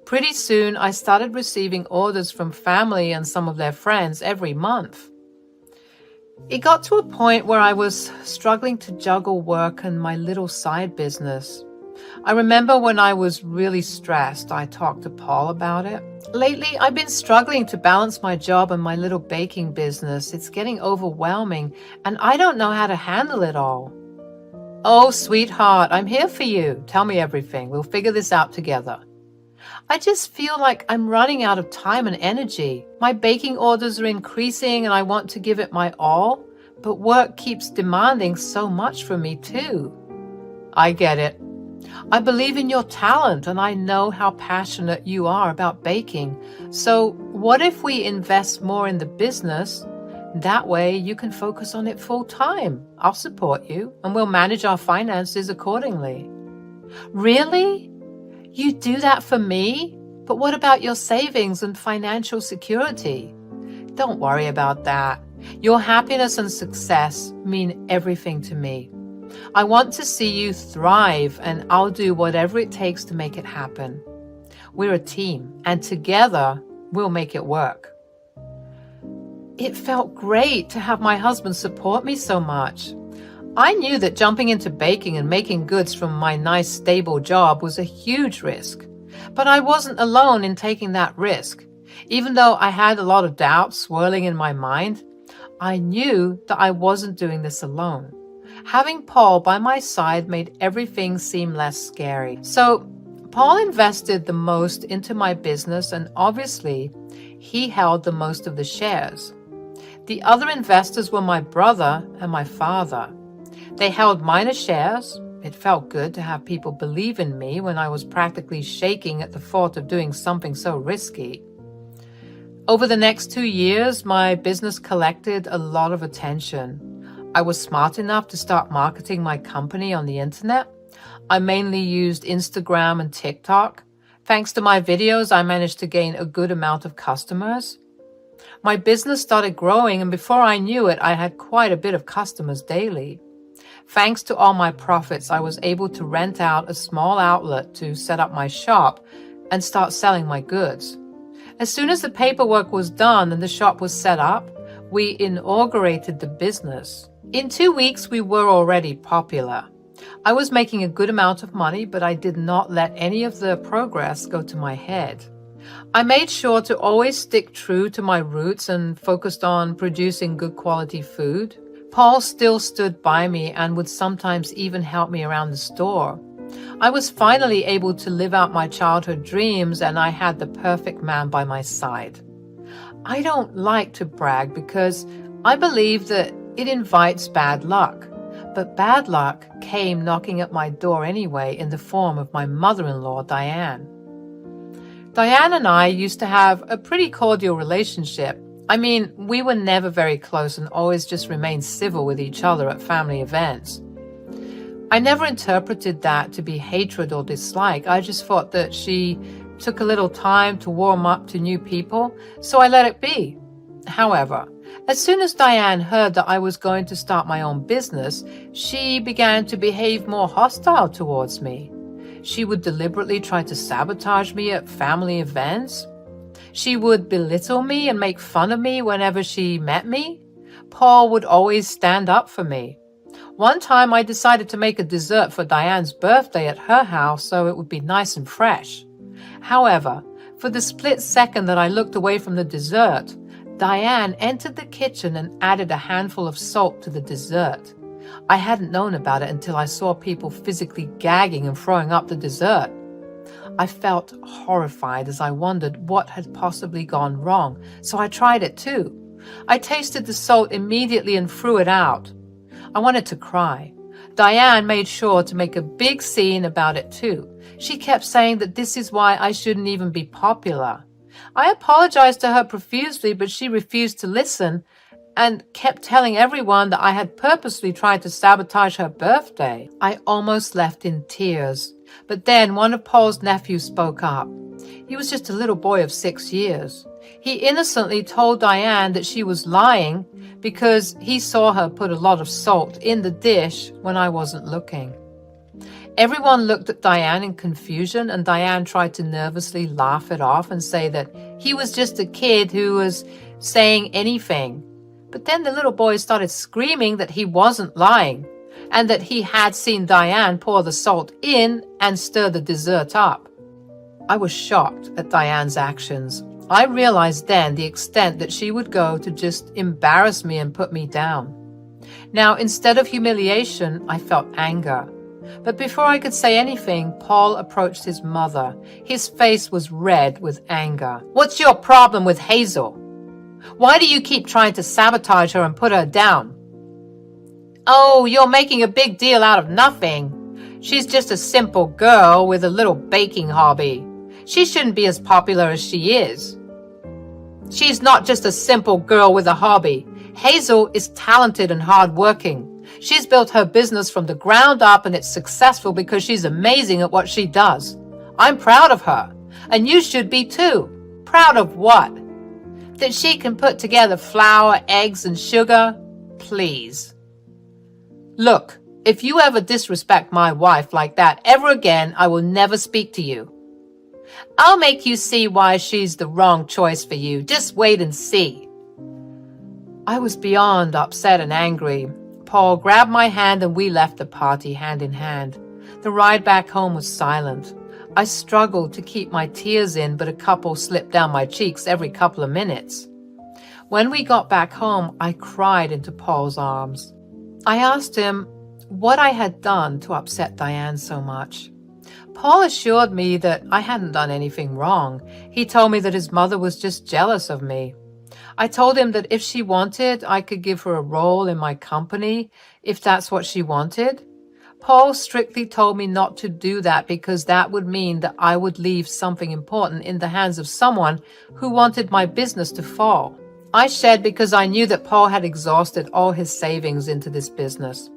Pretty soon, I started receiving orders from family and some of their friends every month. It got to a point where I was struggling to juggle work and my little side business. I remember when I was really stressed, I talked to Paul about it. Lately, I've been struggling to balance my job and my little baking business. It's getting overwhelming, and I don't know how to handle it all. Oh, sweetheart, I'm here for you. Tell me everything. We'll figure this out together. I just feel like I'm running out of time and energy. My baking orders are increasing and I want to give it my all, but work keeps demanding so much from me too. I get it. I believe in your talent and I know how passionate you are about baking. So what if we invest more in the business? That way you can focus on it full time. I'll support you and we'll manage our finances accordingly. Really? You do that for me? But what about your savings and financial security? Don't worry about that. Your happiness and success mean everything to me. I want to see you thrive, and I'll do whatever it takes to make it happen. We're a team, and together we'll make it work. It felt great to have my husband support me so much. I knew that jumping into baking and making goods from my nice, stable job was a huge risk. But I wasn't alone in taking that risk. Even though I had a lot of doubts swirling in my mind, I knew that I wasn't doing this alone. Having Paul by my side made everything seem less scary. So Paul invested the most into my business, and obviously, he held the most of the shares. The other investors were my brother and my father. They held minor shares. It felt good to have people believe in me when I was practically shaking at the thought of doing something so risky. Over the next 2 years, my business collected a lot of attention. I was smart enough to start marketing my company on the internet. I mainly used Instagram and TikTok. Thanks to my videos, I managed to gain a good amount of customers. My business started growing, and before I knew it, I had quite a bit of customers daily. Thanks to all my profits, I was able to rent out a small outlet to set up my shop and start selling my goods. As soon as the paperwork was done and the shop was set up, we inaugurated the business. In 2 weeks, we were already popular. I was making a good amount of money, but I did not let any of the progress go to my head. I made sure to always stick true to my roots and focused on producing good quality food. Paul still stood by me and would sometimes even help me around the store. I was finally able to live out my childhood dreams, and I had the perfect man by my side. I don't like to brag because I believe that it invites bad luck. But bad luck came knocking at my door anyway in the form of my mother-in-law, Diane. Diane and I used to have a pretty cordial relationship. I mean, we were never very close and always just remained civil with each other at family events. I never interpreted that to be hatred or dislike. I just thought that she took a little time to warm up to new people, so I let it be. However, as soon as Diane heard that I was going to start my own business, she began to behave more hostile towards me. She would deliberately try to sabotage me at family events. She would belittle me and make fun of me whenever she met me. Paul would always stand up for me. One time I decided to make a dessert for Diane's birthday at her house so it would be nice and fresh. However, for the split second that I looked away from the dessert, Diane entered the kitchen and added a handful of salt to the dessert. I hadn't known about it until I saw people physically gagging and throwing up the dessert. I felt horrified as I wondered what had possibly gone wrong, so I tried it too. I tasted the salt immediately and threw it out. I wanted to cry. Diane made sure to make a big scene about it too. She kept saying that this is why I shouldn't even be popular. I apologized to her profusely, but she refused to listen and kept telling everyone that I had purposely tried to sabotage her birthday. I almost left in tears. But then one of Paul's nephews spoke up. He was just a little boy of 6 years. He innocently told Diane that she was lying because he saw her put a lot of salt in the dish when I wasn't looking. Everyone looked at Diane in confusion, and Diane tried to nervously laugh it off and say that he was just a kid who was saying anything. But then the little boy started screaming that he wasn't lying and that he had seen Diane pour the salt in and stir the dessert up. I was shocked at Diane's actions. I realized then the extent that she would go to just embarrass me and put me down. Now, instead of humiliation, I felt anger. But before I could say anything, Paul approached his mother. His face was red with anger. "What's your problem with Hazel? Why do you keep trying to sabotage her and put her down?" "Oh, you're making a big deal out of nothing. She's just a simple girl with a little baking hobby. She shouldn't be as popular as she is." "She's not just a simple girl with a hobby. Hazel is talented and hardworking. She's built her business from the ground up, and it's successful because she's amazing at what she does. I'm proud of her, and you should be too." "Proud of what? That she can put together flour, eggs, and sugar? Please." "Look, if you ever disrespect my wife like that ever again, I will never speak to you. I'll make you see why she's the wrong choice for you. Just wait and see." I was beyond upset and angry. Paul grabbed my hand and we left the party hand in hand. The ride back home was silent. I struggled to keep my tears in, but a couple slipped down my cheeks every couple of minutes. When we got back home, I cried into Paul's arms. I asked him what I had done to upset Diane so much. Paul assured me that I hadn't done anything wrong. He told me that his mother was just jealous of me. I told him that if she wanted, I could give her a role in my company, if that's what she wanted. Paul strictly told me not to do that because that would mean that I would leave something important in the hands of someone who wanted my business to fall. I shed because I knew that Paul had exhausted all his savings into this business.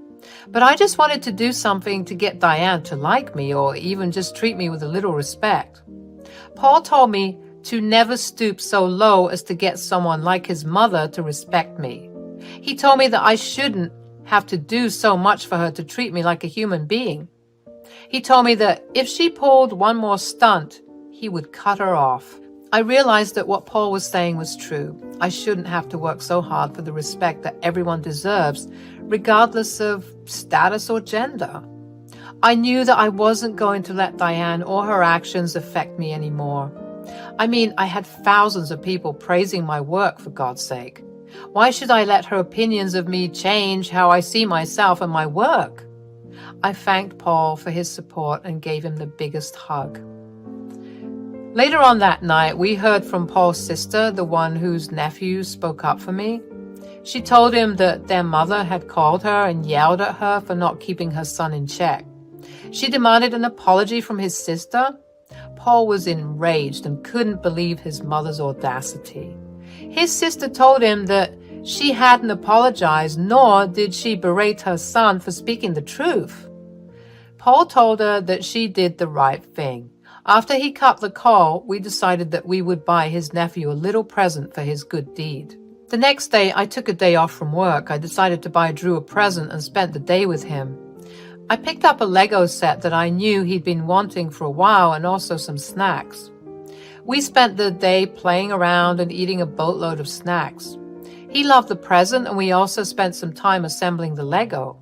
But I just wanted to do something to get Diane to like me or even just treat me with a little respect. Paul told me to never stoop so low as to get someone like his mother to respect me. He told me that I shouldn't have to do so much for her to treat me like a human being. He told me that if she pulled one more stunt, he would cut her off. I realized that what Paul was saying was true. I shouldn't have to work so hard for the respect that everyone deserves, regardless of status or gender. I knew that I wasn't going to let Diane or her actions affect me anymore. I mean, I had thousands of people praising my work, for God's sake. Why should I let her opinions of me change how I see myself and my work? I thanked Paul for his support and gave him the biggest hug. Later on that night, we heard from Paul's sister, the one whose nephew spoke up for me. She told him that their mother had called her and yelled at her for not keeping her son in check. She demanded an apology from his sister. Paul was enraged and couldn't believe his mother's audacity. His sister told him that she hadn't apologized, nor did she berate her son for speaking the truth. Paul told her that she did the right thing. After he cut the call, we decided that we would buy his nephew a little present for his good deed. The next day, I took a day off from work. I decided to buy Drew a present and spent the day with him. I picked up a Lego set that I knew he'd been wanting for a while and also some snacks. We spent the day playing around and eating a boatload of snacks. He loved the present, and we also spent some time assembling the Lego.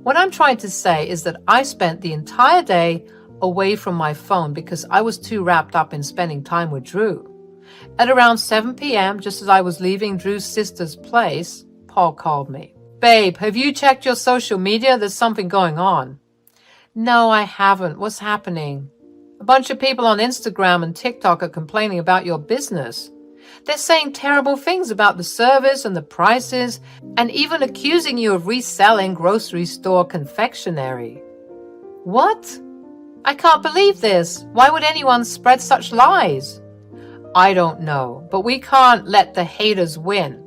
What I'm trying to say is that I spent the entire day away from my phone because I was too wrapped up in spending time with Drew. At around 7 p.m., just as I was leaving Drew's sister's place, Paul called me. "Babe, have you checked your social media? There's something going on." "No, I haven't. What's happening?" "A bunch of people on Instagram and TikTok are complaining about your business. They're saying terrible things about the service and the prices, and even accusing you of reselling grocery store confectionery." "What? I can't believe this. Why would anyone spread such lies?" "I don't know, but we can't let the haters win.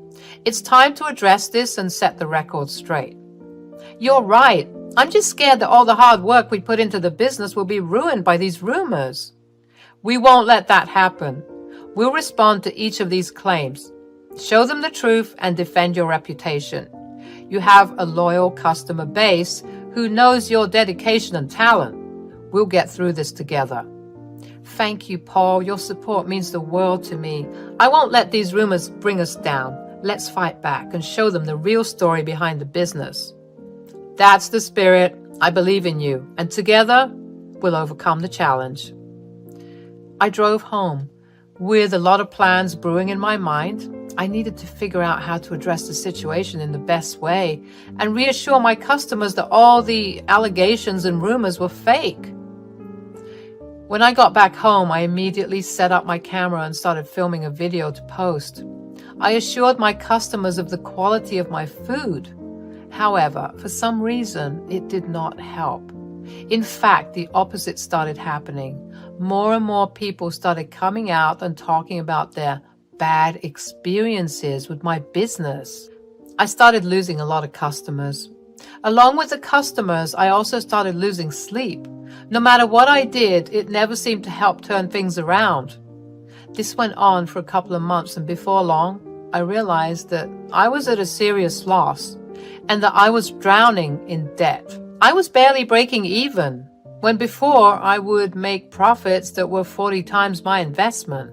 It's time to address this and set the record straight." "You're right. I'm just scared that all the hard work we put into the business will be ruined by these rumors." "We won't let that happen. We'll respond to each of these claims, show them the truth, and defend your reputation. You have a loyal customer base who knows your dedication and talent. We'll get through this together." "Thank you, Paul. Your support means the world to me. I won't let these rumors bring us down. Let's fight back and show them the real story behind the business." "That's the spirit. I believe in you, and together we'll overcome the challenge." I drove home with a lot of plans brewing in my mind. I needed to figure out how to address the situation in the best way and reassure my customers that all the allegations and rumors were fake. When I got back home, I immediately set up my camera and started filming a video to post. I assured my customers of the quality of my food. However, for some reason, it did not help. In fact, the opposite started happening. More and more people started coming out and talking about their bad experiences with my business. I started losing a lot of customers. Along with the customers, I also started losing sleep. No matter what I did, it never seemed to help turn things around. This went on for a couple of months, and before long, I realized that I was at a serious loss and that I was drowning in debt. I was barely breaking even, when before I would make profits that were 40 times my investment.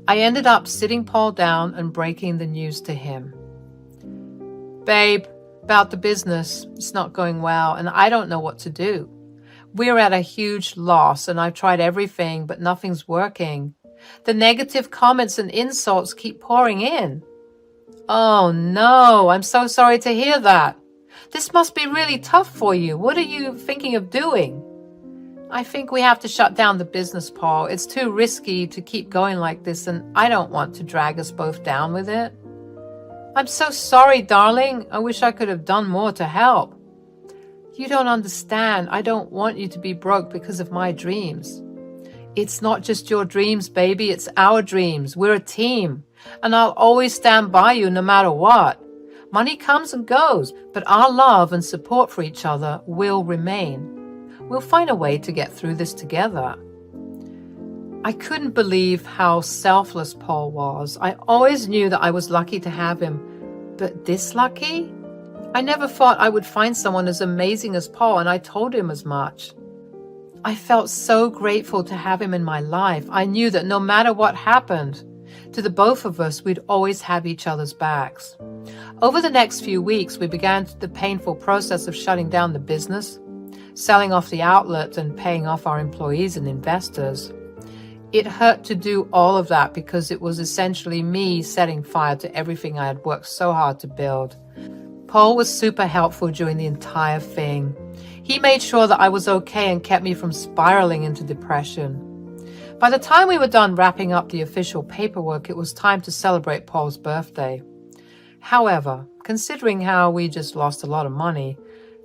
I ended up sitting Paul down and breaking the news to him. "Babe, about the business, it's not going well, and I don't know what to do. We're at a huge loss, and I've tried everything, but nothing's working. The negative comments and insults keep pouring in." "Oh no, I'm so sorry to hear that. This must be really tough for you. What are you thinking of doing?" I think we have to shut down the business, Paul. It's too risky to keep going like this, and I don't want to drag us both down with it. I'm so sorry, darling. I wish I could have done more to help. You don't understand. I don't want you to be broke because of my dreams. It's not just your dreams, baby. It's our dreams. We're a team. And I'll always stand by you no matter what. Money comes and goes, but our love and support for each other will remain. We'll find a way to get through this together. I couldn't believe how selfless Paul was. I always knew that I was lucky to have him, but this lucky? I never thought I would find someone as amazing as Paul, and I told him as much. I felt so grateful to have him in my life. I knew that no matter what happened, to the both of us, we'd always have each other's backs. Over the next few weeks, we began the painful process of shutting down the business, selling off the outlet, and paying off our employees and investors. It hurt to do all of that because it was essentially me setting fire to everything I had worked so hard to build. Paul was super helpful during the entire thing. He made sure that I was okay and kept me from spiraling into depression. By the time we were done wrapping up the official paperwork, it was time to celebrate Paul's birthday. However, considering how we just lost a lot of money,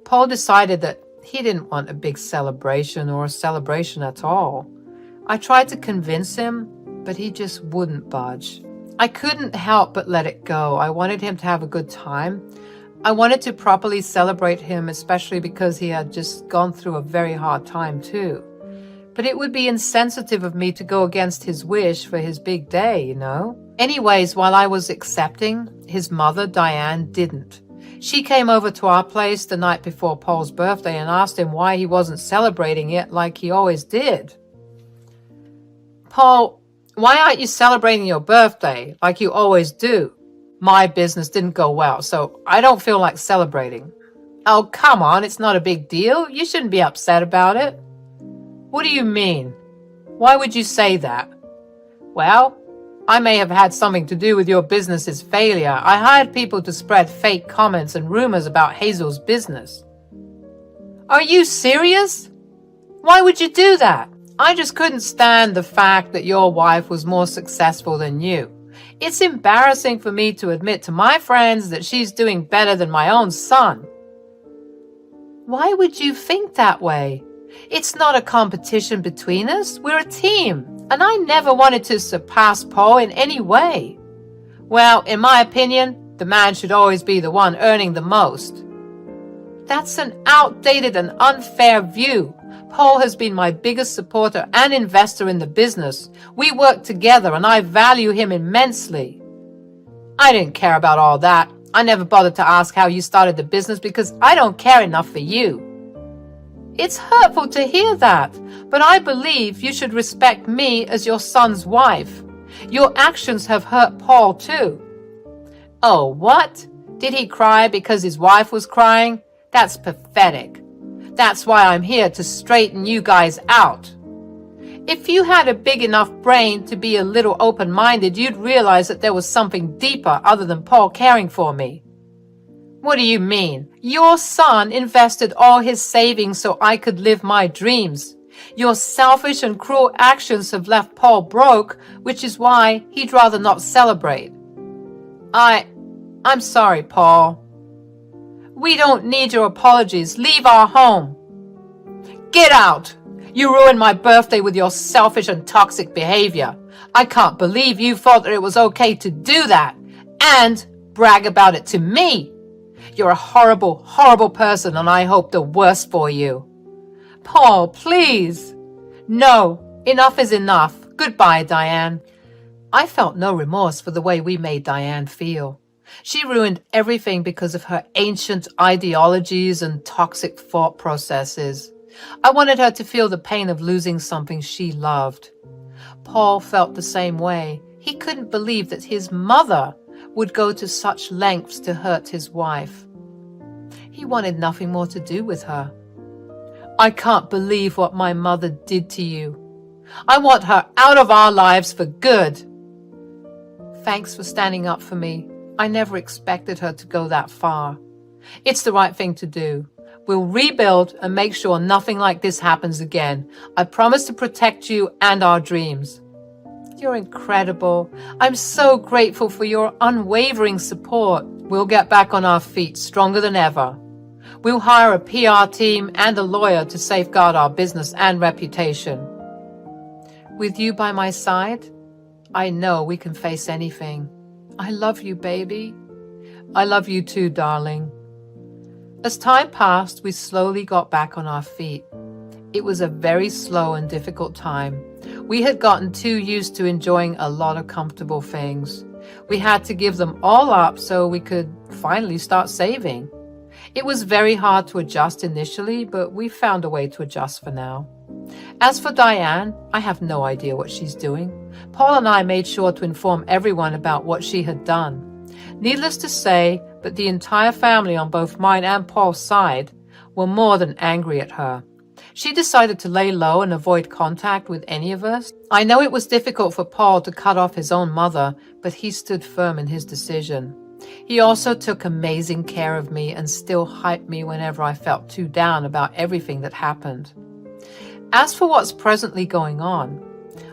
Paul decided that he didn't want a big celebration or a celebration at all. I tried to convince him, but he just wouldn't budge. I couldn't help but let it go. I wanted him to have a good time. I wanted to properly celebrate him, especially because he had just gone through a very hard time too. But it would be insensitive of me to go against his wish for his big day, you know? Anyways, while I was accepting, his mother, Diane, didn't. She came over to our place the night before Paul's birthday and asked him why he wasn't celebrating it like he always did. Paul, why aren't you celebrating your birthday like you always do? My business didn't go well, so I don't feel like celebrating. Oh, come on, it's not a big deal. You shouldn't be upset about it. What do you mean? Why would you say that? Well, I may have had something to do with your business's failure. I hired people to spread fake comments and rumors about Hazel's business. Are you serious? Why would you do that? I just couldn't stand the fact that your wife was more successful than you. It's embarrassing for me to admit to my friends that she's doing better than my own son. Why would you think that way? It's not a competition between us. We're a team, and I never wanted to surpass Paul in any way. Well, in my opinion, the man should always be the one earning the most. That's an outdated and unfair view. Paul has been my biggest supporter and investor in the business. We work together, and I value him immensely. I didn't care about all that. I never bothered to ask how you started the business because I don't care enough for you. It's hurtful to hear that, but I believe you should respect me as your son's wife. Your actions have hurt Paul too. Oh, what? Did he cry because his wife was crying? That's pathetic. That's why I'm here to straighten you guys out. If you had a big enough brain to be a little open-minded, you'd realize that there was something deeper other than Paul caring for me. What do you mean? Your son invested all his savings so I could live my dreams. Your selfish and cruel actions have left Paul broke, which is why he'd rather not celebrate. I'm sorry, Paul. We don't need your apologies. Leave our home. Get out! You ruined my birthday with your selfish and toxic behavior. I can't believe you thought that it was okay to do that and brag about it to me. You're a horrible, horrible person, and I hope the worst for you. Paul, please. No, enough is enough. Goodbye, Diane. I felt no remorse for the way we made Diane feel. She ruined everything because of her ancient ideologies and toxic thought processes. I wanted her to feel the pain of losing something she loved. Paul felt the same way. He couldn't believe that his mother would go to such lengths to hurt his wife. He wanted nothing more to do with her. I can't believe what my mother did to you. I want her out of our lives for good. Thanks for standing up for me. I never expected her to go that far. It's the right thing to do. We'll rebuild and make sure nothing like this happens again. I promise to protect you and our dreams. You're incredible. I'm so grateful for your unwavering support. We'll get back on our feet stronger than ever. We'll hire a PR team and a lawyer to safeguard our business and reputation. With you by my side, I know we can face anything. I love you, baby. I love you too, darling. As time passed, we slowly got back on our feet. It was a very slow and difficult time. We had gotten too used to enjoying a lot of comfortable things. We had to give them all up so we could finally start saving. It was very hard to adjust initially, but we found a way to adjust for now. As for Diane, I have no idea what she's doing. Paul and I made sure to inform everyone about what she had done. Needless to say, but the entire family on both mine and Paul's side were more than angry at her. She decided to lay low and avoid contact with any of us. I know it was difficult for Paul to cut off his own mother, but he stood firm in his decision. He also took amazing care of me and still hyped me whenever I felt too down about everything that happened. As for what's presently going on,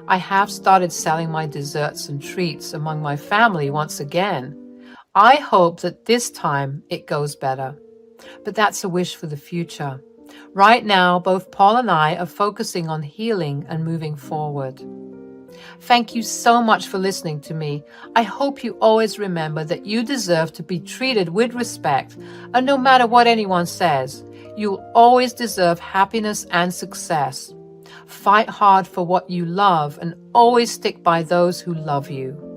I have started selling my desserts and treats among my family once again. I hope that this time it goes better. But that's a wish for the future. Right now, both Paul and I are focusing on healing and moving forward. Thank you so much for listening to me. I hope you always remember that you deserve to be treated with respect, and no matter what anyone says, you'll always deserve happiness and success. Fight hard for what you love and always stick by those who love you.